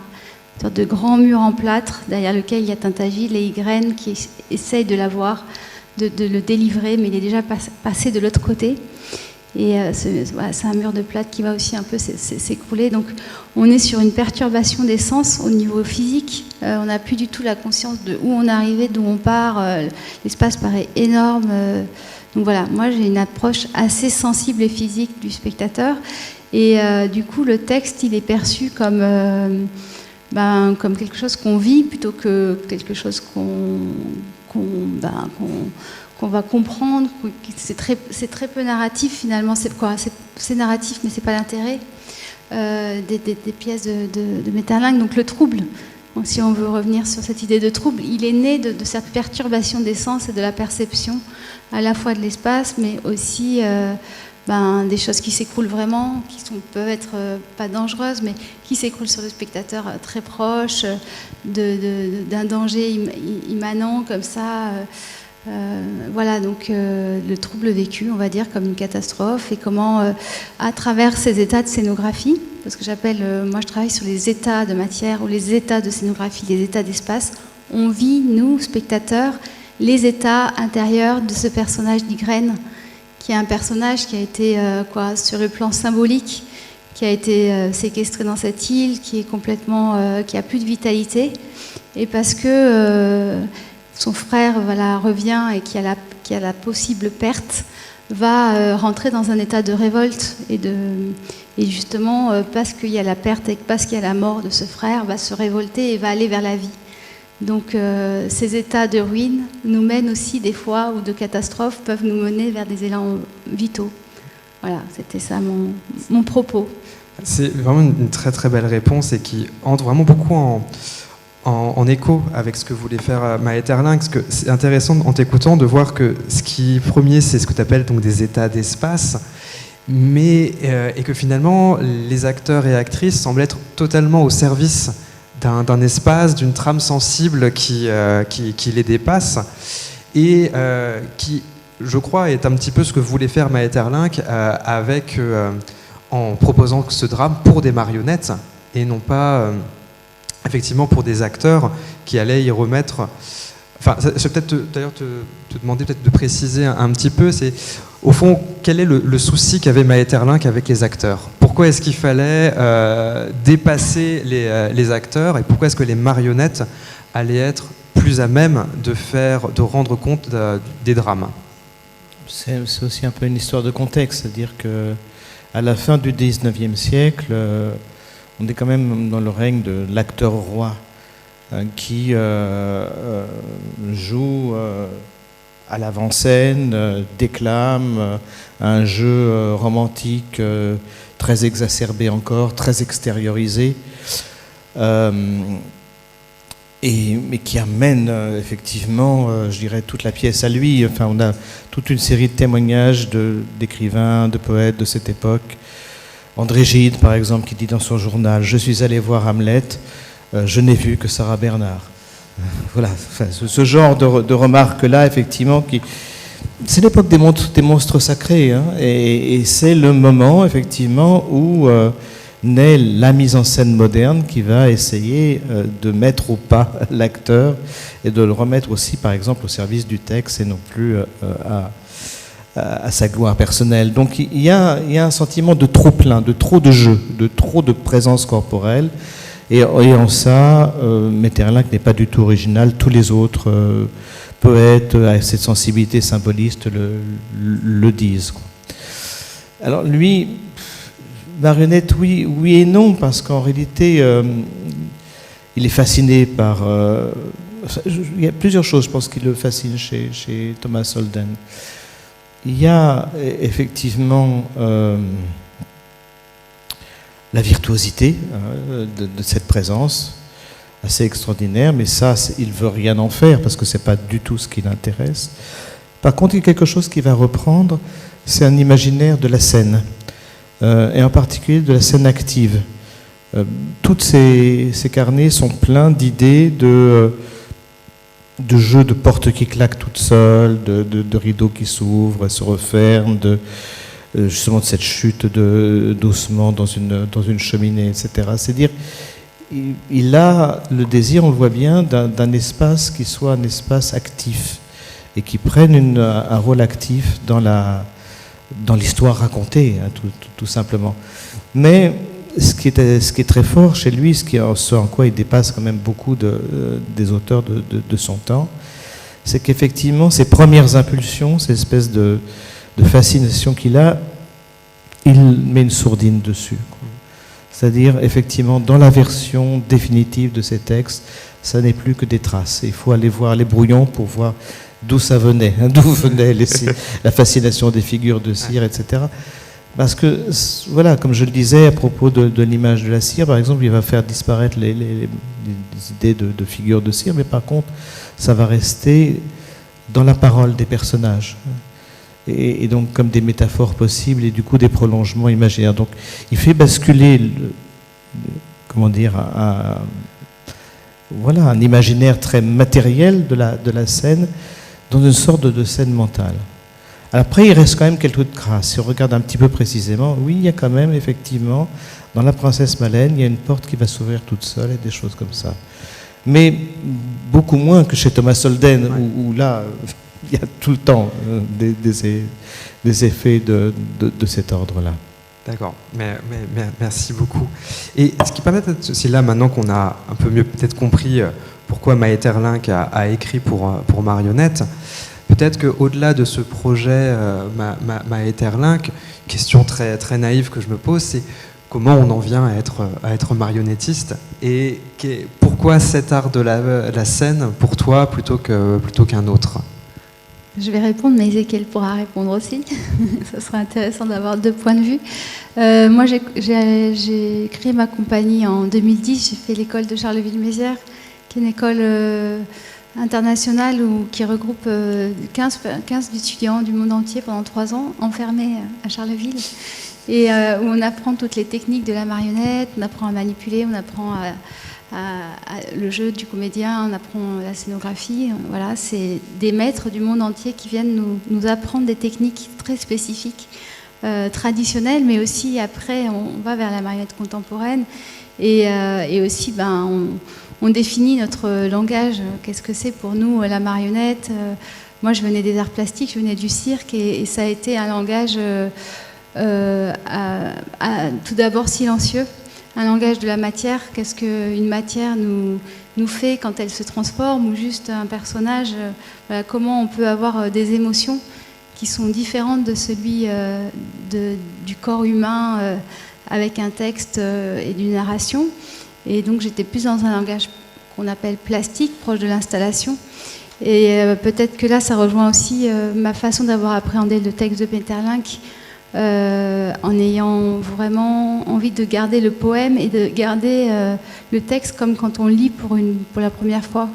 une sorte de grand mur en plâtre derrière lequel il y a Tintagil et Ygraine qui essaye de l'avoir, de le délivrer, mais il est déjà passé de l'autre côté. Et c'est un mur de plâtre qui va aussi un peu s'écrouler. Donc on est sur une perturbation des sens au niveau physique. On n'a plus du tout la conscience de où on est arrivé, d'où on part. L'espace paraît énorme. Donc voilà, moi j'ai une approche assez sensible et physique du spectateur. Et du coup le texte il est perçu comme quelque chose qu'on vit plutôt que quelque chose qu'on va comprendre. C'est très peu narratif finalement. C'est narratif, mais c'est pas l'intérêt des pièces de Maeterlinck. Donc le trouble, si on veut revenir sur cette idée de trouble, il est né de cette perturbation des sens et de la perception à la fois de l'espace, mais aussi des choses qui s'écroulent vraiment, qui peuvent être pas dangereuses, mais qui s'écroulent sur le spectateur très proche, d'un danger immanent comme ça. Voilà, donc le trouble vécu, on va dire, comme une catastrophe, et comment, à travers ces états de scénographie, parce que moi je travaille sur les états de matière ou les états de scénographie, les états d'espace, on vit, nous, spectateurs, les états intérieurs de ce personnage d'Ygraine, qui est un personnage qui a été, sur le plan symbolique, qui a été séquestré dans cette île, qui est complètement, qui a plus de vitalité, et parce que son frère revient et qui a la possible perte, va rentrer dans un état de révolte et justement parce qu'il y a la perte et parce qu'il y a la mort de ce frère, va se révolter et va aller vers la vie. Donc ces états de ruine nous mènent aussi des fois, ou de catastrophes, peuvent nous mener vers des élans vitaux. Voilà, c'était ça mon propos. C'est vraiment une très très belle réponse et qui entre vraiment beaucoup en écho avec ce que voulait faire Maeterlinck, parce que c'est intéressant en t'écoutant de voir que ce qui premier c'est ce que tu appelles donc des états d'espace, mais et que finalement les acteurs et actrices semblent être totalement au service d'un espace, d'une trame sensible qui les dépasse et qui, je crois, est un petit peu ce que voulait faire Maeterlinck en proposant ce drame pour des marionnettes et non pas effectivement pour des acteurs qui allaient y remettre. Enfin, je vais peut-être d'ailleurs te demander peut-être de préciser un petit peu. C'est au fond quel est le souci qu'avait Maeterlinck avec les acteurs. Pourquoi est-ce qu'il fallait dépasser les acteurs et pourquoi est-ce que les marionnettes allaient être plus à même de rendre compte des drames? C'est aussi un peu une histoire de contexte, c'est-à-dire que à la fin du XIXe siècle, on est quand même dans le règne de l'acteur roi qui joue à l'avant-scène, déclame un jeu romantique très exacerbé encore, très extériorisé, mais qui amène effectivement, je dirais, toute la pièce à lui. Enfin, on a toute une série de témoignages d'écrivains, de poètes de cette époque. André Gide, par exemple, qui dit dans son journal « Je suis allé voir Hamlet, je n'ai vu que Sarah Bernard ». Voilà, enfin, ce genre de remarques-là, effectivement, c'est l'époque des monstres sacrés, hein, et c'est le moment, effectivement, où naît la mise en scène moderne qui va essayer de mettre au pas l'acteur et de le remettre aussi, par exemple, au service du texte et non plus à sa gloire personnelle. Donc il y a un sentiment de trop plein, de trop de jeu, de trop de présence corporelle. Et en ça, Maeterlinck n'est pas du tout original. Tous les autres poètes à cette sensibilité symboliste le disent, quoi. Alors lui, marionnette, oui et non, parce qu'en réalité, il est fasciné par... il y a plusieurs choses, je pense, qui le fascinent chez Thomas Holden. Il y a effectivement la virtuosité de cette présence, assez extraordinaire, mais ça, il ne veut rien en faire, parce que ce n'est pas du tout ce qui l'intéresse. Par contre, il y a quelque chose qu'il va reprendre, c'est un imaginaire de la scène, et en particulier de la scène active. Toutes ces carnets sont pleins d'idées de jeux de portes qui claquent toutes seules, de rideaux qui s'ouvrent et se referment, justement de cette chute doucement dans une cheminée, etc. C'est-à-dire, il a le désir, on le voit bien, d'un espace qui soit un espace actif et qui prenne un rôle actif dans l'histoire racontée, hein, tout simplement. Mais ce qui est très fort chez lui, ce en quoi il dépasse quand même beaucoup des auteurs de son temps, c'est qu'effectivement, ses premières impulsions, ces espèces de fascination qu'il a, il met une sourdine dessus. C'est-à-dire, effectivement, dans la version définitive de ces textes, ça n'est plus que des traces. Il faut aller voir les brouillons pour voir d'où ça venait, hein, d'où venait la fascination des figures de cire, etc. Parce que, voilà, comme je le disais à propos de l'image de la cire, par exemple, il va faire disparaître les idées de figures de cire, mais par contre, ça va rester dans la parole des personnages. Et donc comme des métaphores possibles et du coup des prolongements imaginaires. Donc il fait basculer, un imaginaire très matériel de la scène dans une sorte de scène mentale. Après, il reste quand même quelques traces. Si on regarde un petit peu précisément, oui, il y a quand même, effectivement, dans La Princesse Maleine, il y a une porte qui va s'ouvrir toute seule et des choses comme ça. Mais beaucoup moins que chez Thomas Holden, où là, il y a tout le temps des effets de cet ordre-là. D'accord, mais merci beaucoup. Et ce qui permet, c'est là maintenant qu'on a un peu mieux peut-être compris pourquoi Maeterlinck a écrit pour Marionnette. Peut-être qu'au-delà de ce projet Maeterlinck, question très, très naïve que je me pose, c'est comment on en vient à être marionnettiste et pourquoi cet art de la scène pour toi plutôt qu'un autre? Je vais répondre, mais Ezekiel pourra répondre aussi. Ça sera intéressant d'avoir deux points de vue. Moi, j'ai créé ma compagnie en 2010. J'ai fait l'école de Charleville-Mézières, qui est une école internationale qui regroupe 15 étudiants du monde entier pendant 3 ans, enfermés à Charleville, et où on apprend toutes les techniques de la marionnette, on apprend à manipuler, on apprend le jeu du comédien, on apprend la scénographie. Voilà, c'est des maîtres du monde entier qui viennent nous apprendre des techniques très spécifiques, traditionnelles, mais aussi après on va vers la marionnette contemporaine et aussi on définit notre langage. Qu'est-ce que c'est pour nous la marionnette? Moi je venais des arts plastiques, je venais du cirque et ça a été un langage tout d'abord silencieux. Un langage de la matière, qu'est-ce qu'une matière nous fait quand elle se transforme, ou juste un personnage, voilà, comment on peut avoir des émotions qui sont différentes de celui du corps humain avec un texte et d'une narration. Et donc j'étais plus dans un langage qu'on appelle plastique, proche de l'installation. Et peut-être que là, ça rejoint aussi ma façon d'avoir appréhendé le texte de Maeterlinck, en ayant vraiment envie de garder le poème et de garder le texte comme quand on lit pour la première fois,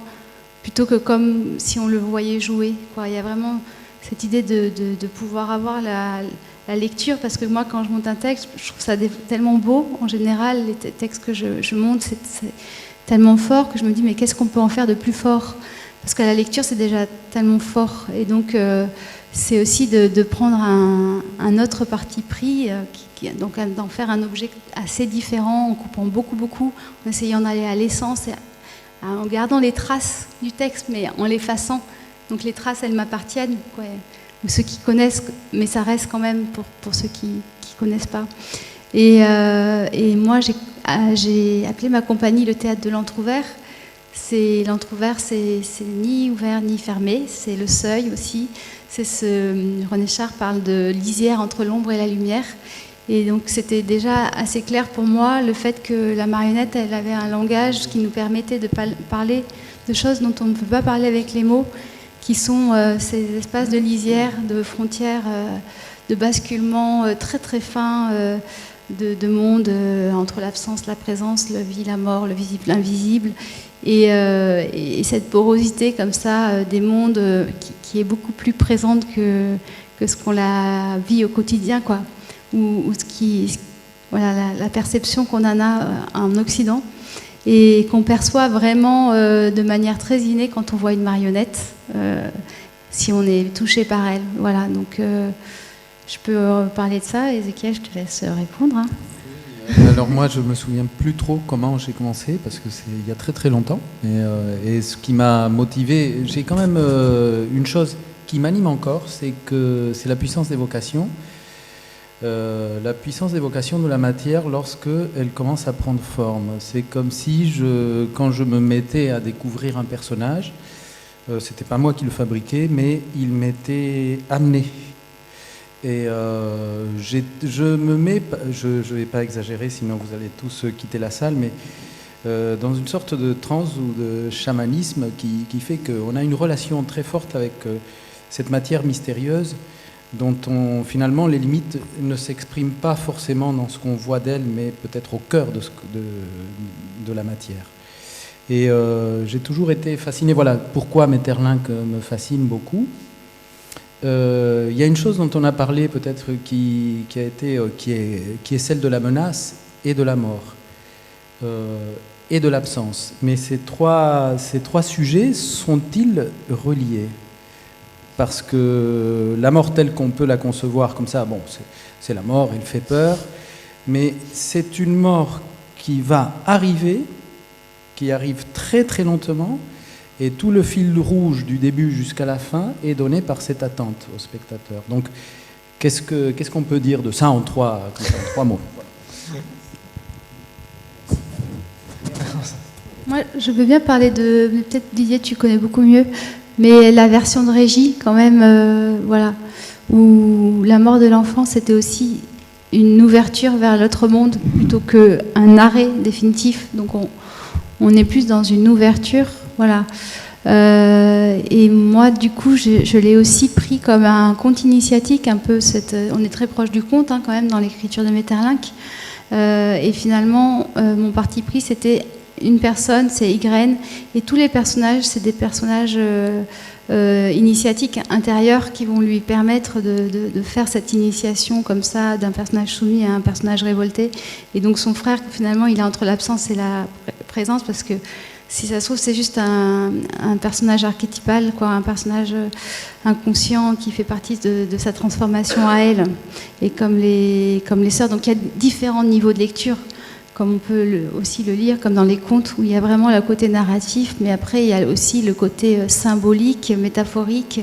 plutôt que comme si on le voyait jouer, quoi. Il y a vraiment cette idée de pouvoir avoir la lecture, parce que moi quand je monte un texte, je trouve ça tellement beau. En général, les textes que je monte, c'est tellement fort que je me dis mais qu'est-ce qu'on peut en faire de plus fort? parce que la lecture c'est déjà tellement fort, et donc c'est aussi de prendre un autre parti pris, donc d'en faire un objet assez différent, en coupant beaucoup, en essayant d'aller à l'essence, et en gardant les traces du texte, mais en l'effaçant. Donc les traces, elles m'appartiennent, quoi. Ou ceux qui connaissent, mais ça reste quand même pour ceux qui ne connaissent pas. Et moi, j'ai appelé ma compagnie le Théâtre de l'Entrouvert. L'Entrouvert, c'est ni ouvert ni fermé, c'est le seuil aussi. René Char parle de lisière entre l'ombre et la lumière. Et donc c'était déjà assez clair pour moi le fait que la marionnette, elle avait un langage qui nous permettait de parler de choses dont on ne peut pas parler avec les mots, qui sont ces espaces de lisière, de frontières, de basculement très très fins, de monde entre l'absence, la présence, la vie, la mort, le visible, l'invisible. Et cette porosité comme ça des mondes qui est beaucoup plus présente que ce qu'on la vit au quotidien, quoi. Ou la perception qu'on en a en Occident, et qu'on perçoit vraiment de manière très innée quand on voit une marionnette, si on est touché par elle. Voilà, donc je peux parler de ça. Ézéchiel, je te laisse répondre. Hein. Alors moi, je me souviens plus trop comment j'ai commencé, parce que c'est il y a très très longtemps. Et ce qui m'a motivé, j'ai quand même une chose qui m'anime encore, c'est la puissance d'évocation. La puissance d'évocation de la matière lorsque elle commence à prendre forme. C'est comme si quand je me mettais à découvrir un personnage, c'était pas moi qui le fabriquais, mais il m'était amené. Et je vais pas exagérer, sinon vous allez tous quitter la salle, mais dans une sorte de transe ou de chamanisme qui fait qu'on a une relation très forte avec cette matière mystérieuse, dont finalement les limites ne s'expriment pas forcément dans ce qu'on voit d'elle, mais peut-être au cœur de la matière. Et j'ai toujours été fasciné. Voilà pourquoi Maeterlinck me fascine beaucoup. Il y a une chose dont on a parlé peut-être qui est celle de la menace et de la mort et de l'absence. Mais ces trois sujets sont-ils reliés ? Parce que la mort telle qu'on peut la concevoir comme ça, bon, c'est la mort, elle fait peur, mais c'est une mort qui va arriver, qui arrive très très lentement, et tout le fil rouge du début jusqu'à la fin est donné par cette attente au spectateur. Donc, qu'est-ce qu'on peut dire de ça en trois mots ? Moi, je veux bien parler peut-être Didier, tu connais beaucoup mieux, mais la version de Régie, quand même, voilà, où la mort de l'enfant, c'était aussi une ouverture vers l'autre monde plutôt qu'un arrêt définitif. Donc on est plus dans une ouverture, voilà. Et moi, du coup, je l'ai aussi pris comme un conte initiatique, un peu on est très proche du conte, hein, quand même, dans l'écriture de Maeterlinck. Et finalement, mon parti pris, c'était une personne, c'est Ygraine, et tous les personnages, c'est des personnages initiatiques intérieurs qui vont lui permettre de faire cette initiation comme ça, d'un personnage soumis à un personnage révolté. Et donc son frère, finalement, il est entre l'absence et la présence, parce que si ça se trouve, c'est juste un personnage archétypal, quoi, un personnage inconscient qui fait partie de sa transformation à elle, et comme les sœurs. Donc il y a différents niveaux de lecture, comme on peut aussi le lire, comme dans les contes, où il y a vraiment le côté narratif, mais après il y a aussi le côté symbolique, métaphorique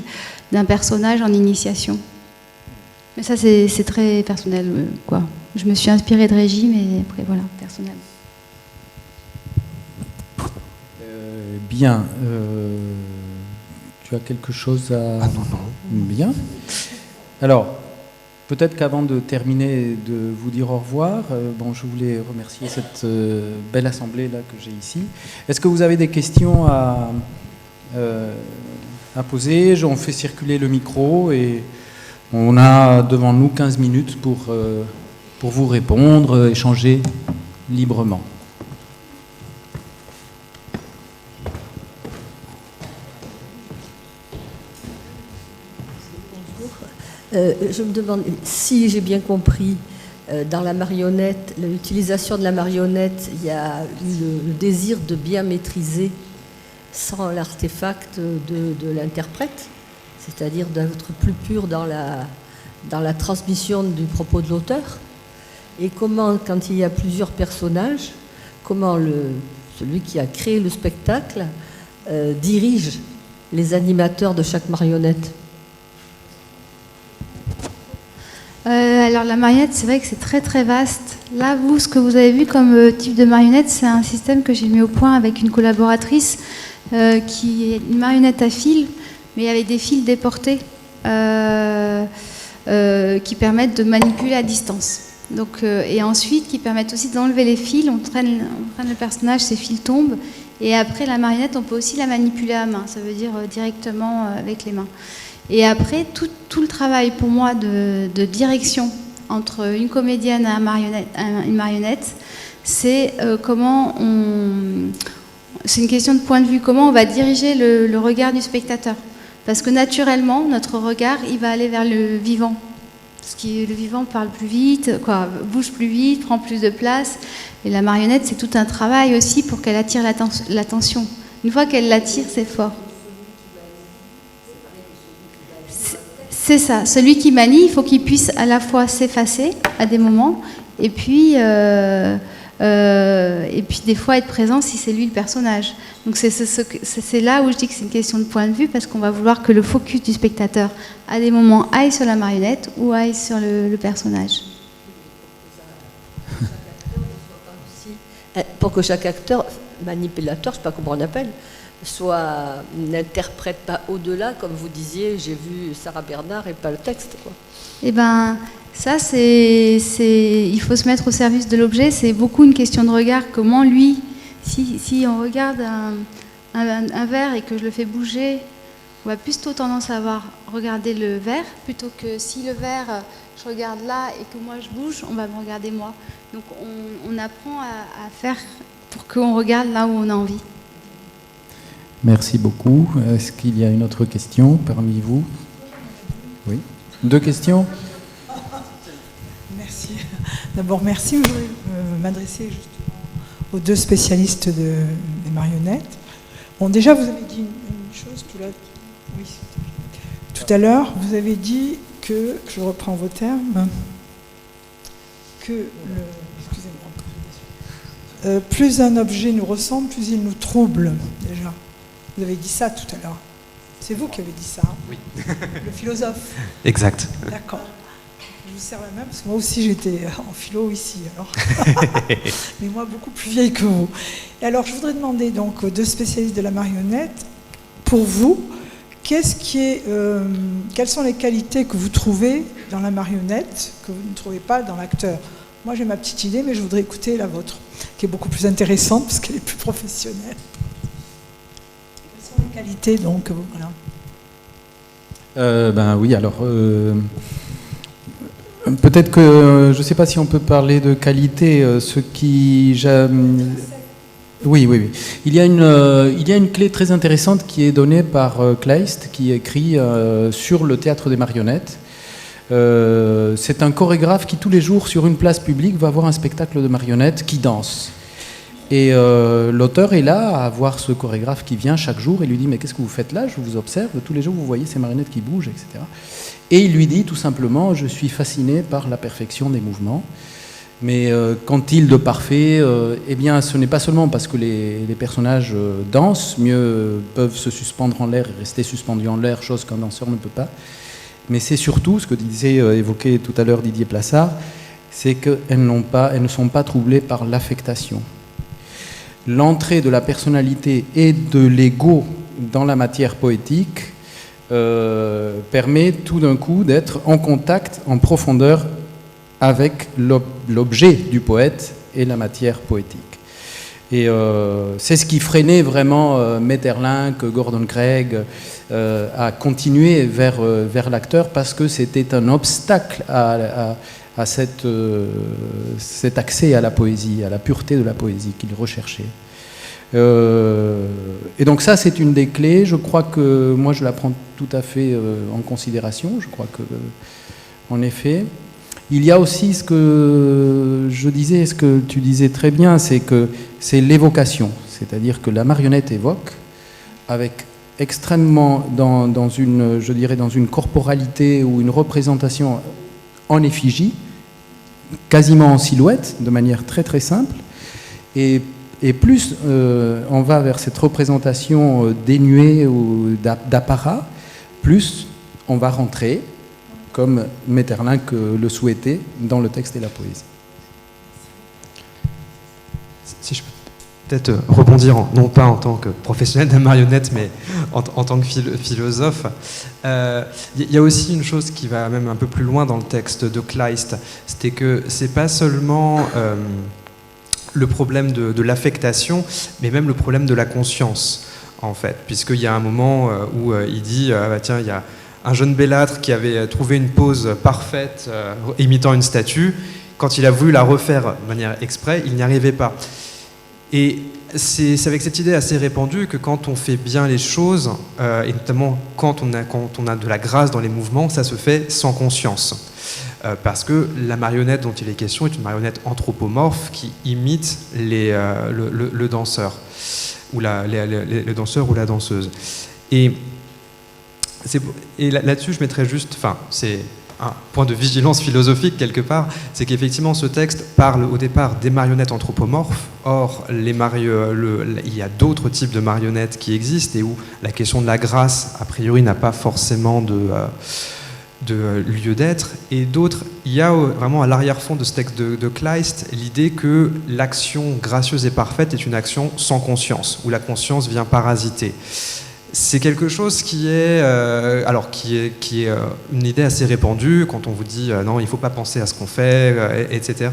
d'un personnage en initiation. Mais ça, c'est très personnel, quoi. Je me suis inspirée de Régie, mais après, voilà, personnel. Bien. Tu as quelque chose à... Ah non. Bien. Alors, peut-être qu'avant de terminer, de vous dire au revoir, je voulais remercier cette belle assemblée là que j'ai ici. Est-ce que vous avez des questions à poser ? On fait circuler le micro et on a devant nous 15 minutes pour vous répondre, échanger librement. Je me demande si j'ai bien compris, dans la marionnette, l'utilisation de la marionnette, il y a eu le désir de bien maîtriser sans l'artefact de l'interprète, c'est-à-dire d'être plus pur dans la transmission du propos de l'auteur. Et comment, quand il y a plusieurs personnages, comment celui qui a créé le spectacle dirige les animateurs de chaque marionnette. Alors la marionnette, c'est vrai que c'est très très vaste. Là, vous, ce que vous avez vu comme type de marionnette, c'est un système que j'ai mis au point avec une collaboratrice qui est une marionnette à fil, mais avec des fils déportés qui permettent de manipuler à distance. Donc, et ensuite, qui permettent aussi d'enlever les fils. On traîne le personnage, ces fils tombent. Et après, la marionnette, on peut aussi la manipuler à main. Ça veut dire directement avec les mains. Et après, tout le travail pour moi de direction entre une comédienne et une marionnette, c'est c'est une question de point de vue, comment on va diriger le regard du spectateur. Parce que naturellement, notre regard, il va aller vers le vivant. Parce que le vivant parle plus vite, bouge plus vite, prend plus de place. Et la marionnette, c'est tout un travail aussi pour qu'elle attire l'attention. Une fois qu'elle l'attire, c'est fort. C'est ça. Celui qui manie, il faut qu'il puisse à la fois s'effacer à des moments, et puis des fois être présent si c'est lui le personnage. Donc c'est là où je dis que c'est une question de point de vue, parce qu'on va vouloir que le focus du spectateur à des moments aille sur la marionnette ou aille sur le personnage. Pour que chaque acteur, manipulateur, je ne sais pas comment on appelle, n'interprète pas au-delà, comme vous disiez, j'ai vu Sarah Bernard et pas le texte, quoi. Eh bien, ça, il faut se mettre au service de l'objet. C'est beaucoup une question de regard. Comment lui, si on regarde un verre et que je le fais bouger, on va plutôt tendance à regarder le verre, plutôt que si le verre, je regarde là et que moi je bouge, on va me regarder moi. Donc on apprend à faire pour qu'on regarde là où on a envie. Merci beaucoup. Est-ce qu'il y a une autre question parmi vous? Oui. 2 questions? Merci. D'abord, merci. Je voudrais m'adresser justement aux 2 spécialistes des marionnettes. Bon, déjà, vous avez dit une chose tout à l'heure. Vous avez dit que, je reprends vos termes, que plus un objet nous ressemble, plus il nous trouble, déjà. Vous avez dit ça tout à l'heure. C'est vous qui avez dit ça. Oui. Le philosophe. Exact. D'accord. Je vous sers la main parce que moi aussi j'étais en philo ici, alors. Mais moi beaucoup plus vieille que vous. Et alors je voudrais demander donc aux 2 spécialistes de la marionnette, pour vous, quelles sont les qualités que vous trouvez dans la marionnette que vous ne trouvez pas dans l'acteur? Moi j'ai ma petite idée, mais je voudrais écouter la vôtre, qui est beaucoup plus intéressante parce qu'elle est plus professionnelle. Quelles sont les qualités donc voilà. Oui, alors peut-être que je ne sais pas si on peut parler de qualité. Oui. Il y a une clé très intéressante qui est donnée par Kleist, qui écrit sur le théâtre des marionnettes. C'est un chorégraphe qui tous les jours sur une place publique va voir un spectacle de marionnettes qui danse. Et l'auteur est là à voir ce chorégraphe qui vient chaque jour et lui dit « Mais qu'est-ce que vous faites là? Je vous observe, tous les jours vous voyez ces marionnettes qui bougent, etc. » Et il lui dit tout simplement « Je suis fasciné par la perfection des mouvements. » Mais qu'ont-ils de parfait? Eh bien, ce n'est pas seulement parce que les personnages dansent, mieux peuvent se suspendre en l'air et rester suspendus en l'air, chose qu'un danseur ne peut pas. Mais c'est surtout, ce que évoquait tout à l'heure Didier Plassard, c'est qu'elles ne sont pas troublées par l'affectation. L'entrée de la personnalité et de l'ego dans la matière poétique permet tout d'un coup d'être en contact, en profondeur, avec l'objet du poète et la matière poétique. Et c'est ce qui freinait vraiment Maeterlinck, Gordon Craig à continuer vers l'acteur, parce que c'était un obstacle à cet accès à la poésie, à la pureté de la poésie qu'il recherchait. Et donc ça, c'est une des clés. Je crois que moi, je la prends tout à fait en considération. Je crois que, en effet, il y a aussi ce que je disais, ce que tu disais très bien, c'est que c'est l'évocation. C'est-à-dire que la marionnette évoque avec extrêmement dans une, je dirais, dans une corporalité ou une représentation en effigie, quasiment en silhouette, de manière très très simple. Et plus on va vers cette représentation dénuée ou d'apparat, plus on va rentrer, comme Maeterlinck le souhaitait, dans le texte et la poésie. Si je peux peut-être rebondir, non pas en tant que professionnel de la marionnette, mais en tant que philosophe. Il y a aussi une chose qui va même un peu plus loin dans le texte de Kleist, c'était que c'est pas seulement le problème de l'affectation, mais même le problème de la conscience, en fait, puisqu'il y a un moment où il dit tiens, il y a un jeune bellâtre qui avait trouvé une pose parfaite, imitant une statue. Quand il a voulu la refaire de manière exprès, il n'y arrivait pas. Et c'est avec cette idée assez répandue que quand on fait bien les choses, et notamment quand on a de la grâce dans les mouvements, ça se fait sans conscience. Parce que la marionnette dont il est question est une marionnette anthropomorphe qui imite le danseur, ou le danseur ou la danseuse. Et là-dessus, je mettrais juste, c'est un point de vigilance philosophique quelque part, c'est qu'effectivement ce texte parle au départ des marionnettes anthropomorphes. Or, il y a d'autres types de marionnettes qui existent et où la question de la grâce, a priori, n'a pas forcément de lieu d'être. Et d'autres, il y a vraiment à l'arrière-fond de ce texte de Kleist l'idée que l'action gracieuse et parfaite est une action sans conscience, où la conscience vient parasiter. C'est quelque chose qui est une idée assez répandue quand on vous dit non, il ne faut pas penser à ce qu'on fait, etc.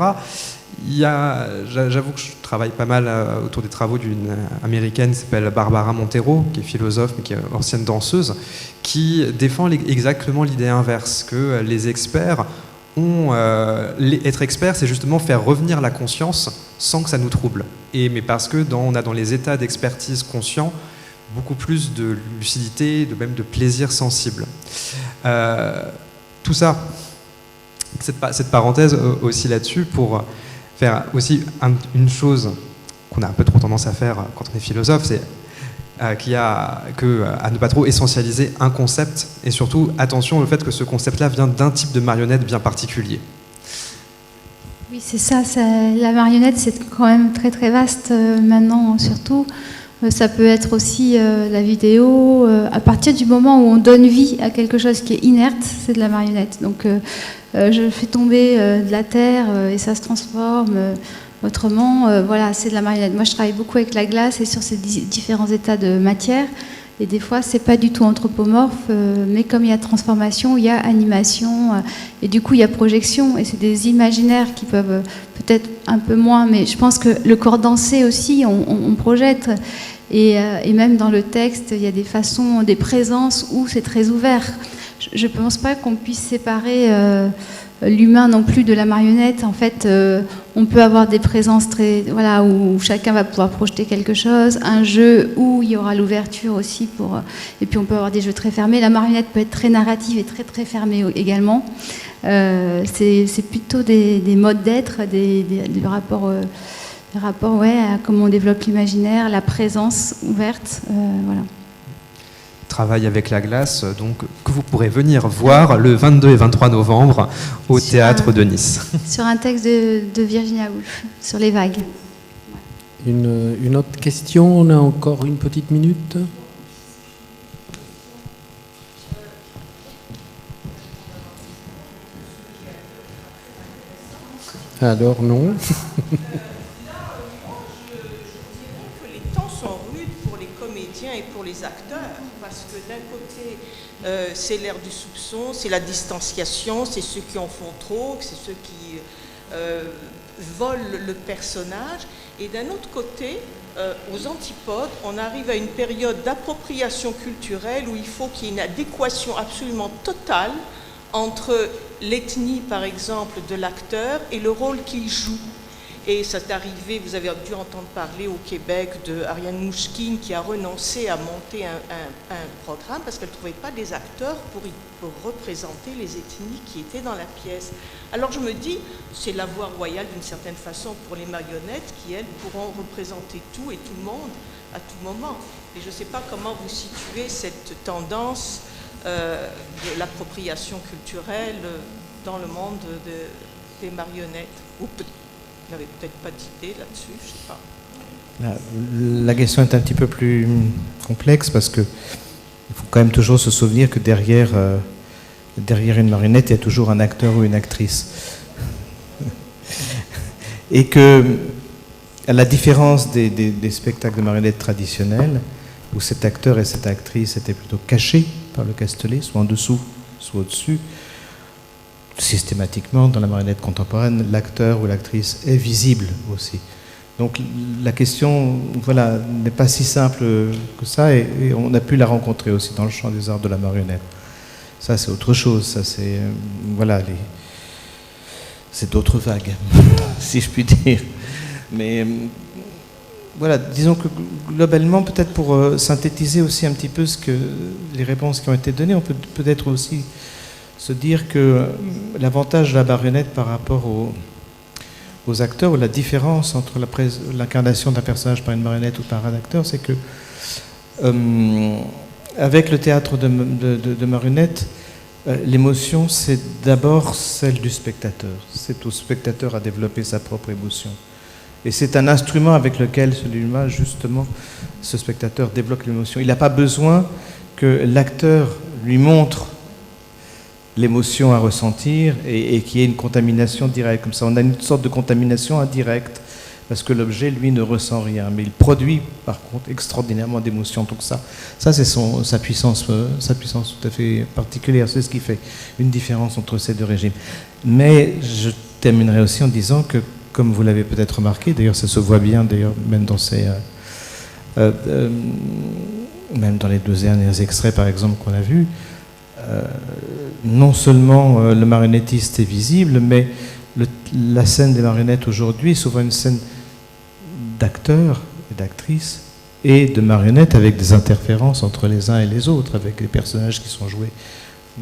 J'avoue que je travaille pas mal autour des travaux d'une américaine qui s'appelle Barbara Montero, qui est philosophe mais qui est ancienne danseuse, qui défend exactement l'idée inverse, que les experts être expert, c'est justement faire revenir la conscience sans que ça nous trouble. Mais parce que on a dans les états d'expertise conscients beaucoup plus de lucidité, même de plaisir sensible. Tout ça, cette parenthèse aussi là-dessus, pour faire aussi une chose qu'on a un peu trop tendance à faire quand on est philosophe, c'est à ne pas trop essentialiser un concept, et surtout attention au fait que ce concept-là vient d'un type de marionnette bien particulier. Oui, c'est ça, la marionnette, c'est quand même très très vaste maintenant, surtout. Ça peut être aussi la vidéo. À partir du moment où on donne vie à quelque chose qui est inerte, c'est de la marionnette. Donc je fais tomber de la terre et ça se transforme autrement. Voilà, c'est de la marionnette. Moi, je travaille beaucoup avec la glace et sur ces différents états de matière. Et des fois, c'est pas du tout anthropomorphe, mais comme il y a transformation, il y a animation, et du coup, il y a projection. Et c'est des imaginaires qui peuvent peut-être un peu moins, mais je pense que le corps dansé aussi, on projette. Et même dans le texte, il y a des façons, des présences où c'est très ouvert. Je ne pense pas qu'on puisse séparer l'humain non plus de la marionnette. En fait, on peut avoir des présences où chacun va pouvoir projeter quelque chose, un jeu où il y aura l'ouverture aussi et puis on peut avoir des jeux très fermés. La marionnette peut être très narrative et très très fermée également. C'est plutôt des modes d'être, des rapports. À comment on développe l'imaginaire, la présence ouverte, voilà. Travail avec la glace, donc que vous pourrez venir voir le 22 et 23 novembre au Théâtre de Nice. Sur un texte de Virginia Woolf, sur les vagues. Une autre question, on a encore une petite minute. Alors non. Et pour les acteurs, parce que d'un côté, c'est l'ère du soupçon, c'est la distanciation, c'est ceux qui en font trop, c'est ceux qui volent le personnage, et d'un autre côté, aux antipodes, on arrive à une période d'appropriation culturelle où il faut qu'il y ait une adéquation absolument totale entre l'ethnie, par exemple, de l'acteur et le rôle qu'il joue. Et ça est arrivé, vous avez dû entendre parler au Québec de Ariane Mouchkine qui a renoncé à monter un programme parce qu'elle ne trouvait pas des acteurs pour représenter les ethnies qui étaient dans la pièce. Alors je me dis, c'est la voie royale d'une certaine façon pour les marionnettes qui, elles, pourront représenter tout et tout le monde à tout moment. Et je ne sais pas comment vous situez cette tendance de l'appropriation culturelle dans le monde des marionnettes. Ou vous n'avez peut-être pas d'idée là-dessus, je ne sais pas. La question est un petit peu plus complexe parce que il faut quand même toujours se souvenir que derrière une marionnette, il y a toujours un acteur ou une actrice. Et que, à la différence des spectacles de marionnettes traditionnels, où cet acteur et cette actrice étaient plutôt cachés par le castelet, soit en dessous, soit au-dessus, systématiquement, dans la marionnette contemporaine, l'acteur ou l'actrice est visible aussi. Donc la question, voilà, n'est pas si simple que ça, et on a pu la rencontrer aussi dans le champ des arts de la marionnette. Ça, c'est autre chose. Ça, c'est voilà, c'est d'autres vagues, si je puis dire. Mais voilà, disons que globalement, peut-être pour synthétiser aussi un petit peu les réponses qui ont été données, on peut peut-être aussi se dire que l'avantage de la marionnette par rapport aux acteurs, ou la différence entre l'incarnation d'un personnage par une marionnette ou par un acteur, c'est que avec le théâtre de marionnettes, l'émotion, c'est d'abord celle du spectateur. C'est au spectateur à développer sa propre émotion. Et c'est un instrument avec lequel celui-là, justement, ce spectateur développe l'émotion. Il n'a pas besoin que l'acteur lui montre l'émotion à ressentir et qu'il y ait une contamination directe. Comme ça, on a une sorte de contamination indirecte parce que l'objet, lui, ne ressent rien. Mais il produit, par contre, extraordinairement d'émotions. Donc ça c'est sa puissance tout à fait particulière. C'est ce qui fait une différence entre ces deux régimes. Mais je terminerai aussi en disant que, comme vous l'avez peut-être remarqué, d'ailleurs ça se voit bien, d'ailleurs même dans même dans les 2 derniers extraits, par exemple, qu'on a vus, non seulement le marionnettiste est visible, mais la scène des marionnettes aujourd'hui est souvent une scène d'acteurs et d'actrices et de marionnettes avec des interférences entre les uns et les autres, avec les personnages qui sont joués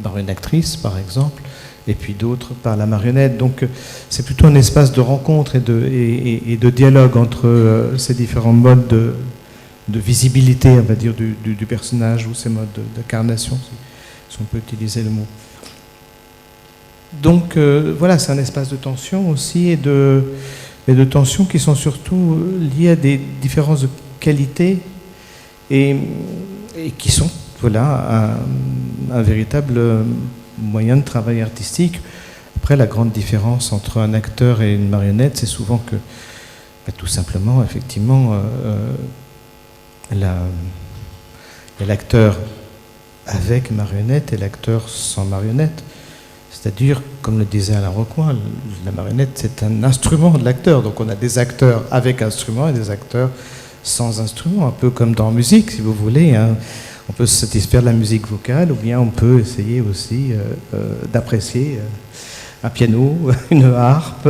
par une actrice, par exemple, et puis d'autres par la marionnette. Donc c'est plutôt un espace de rencontre et de dialogue entre ces différents modes de visibilité, on va dire, du personnage, ou ces modes d'incarnation, si on peut utiliser le mot. Donc voilà, c'est un espace de tension aussi, et de tensions qui sont surtout liées à des différences de qualité et qui sont, voilà, un véritable moyen de travail artistique. Après, la grande différence entre un acteur et une marionnette, c'est souvent que, tout simplement, effectivement, il y a l'acteur avec marionnette et l'acteur sans marionnette. C'est-à-dire, comme le disait Alain Roquois, la marionnette, c'est un instrument de l'acteur. Donc on a des acteurs avec instrument et des acteurs sans instrument, un peu comme dans la musique, si vous voulez, hein. On peut se satisfaire de la musique vocale, ou bien on peut essayer aussi d'apprécier un piano, une harpe,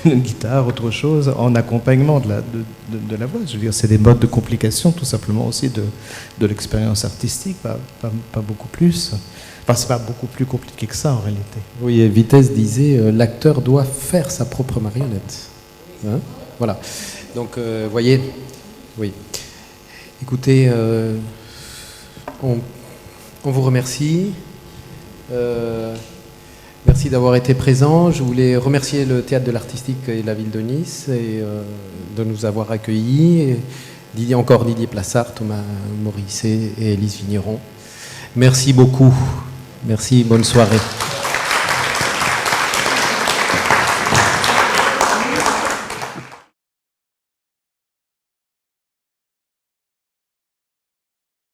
une guitare, autre chose, en accompagnement de la voix. Je veux dire, c'est des modes de complication, tout simplement aussi de l'expérience artistique, pas beaucoup plus. Enfin, c'est pas beaucoup plus compliqué que ça, en réalité. Oui, et Vitesse disait, l'acteur doit faire sa propre marionnette. Hein, voilà. Donc, voyez, oui. Écoutez, on vous remercie. Merci d'avoir été présent. Je voulais remercier le Théâtre de l'Artistique et la ville de Nice et de nous avoir accueillis. Didier Plassard, Thomas Morisset et Élise Vigneron. Merci beaucoup. Merci, bonne soirée.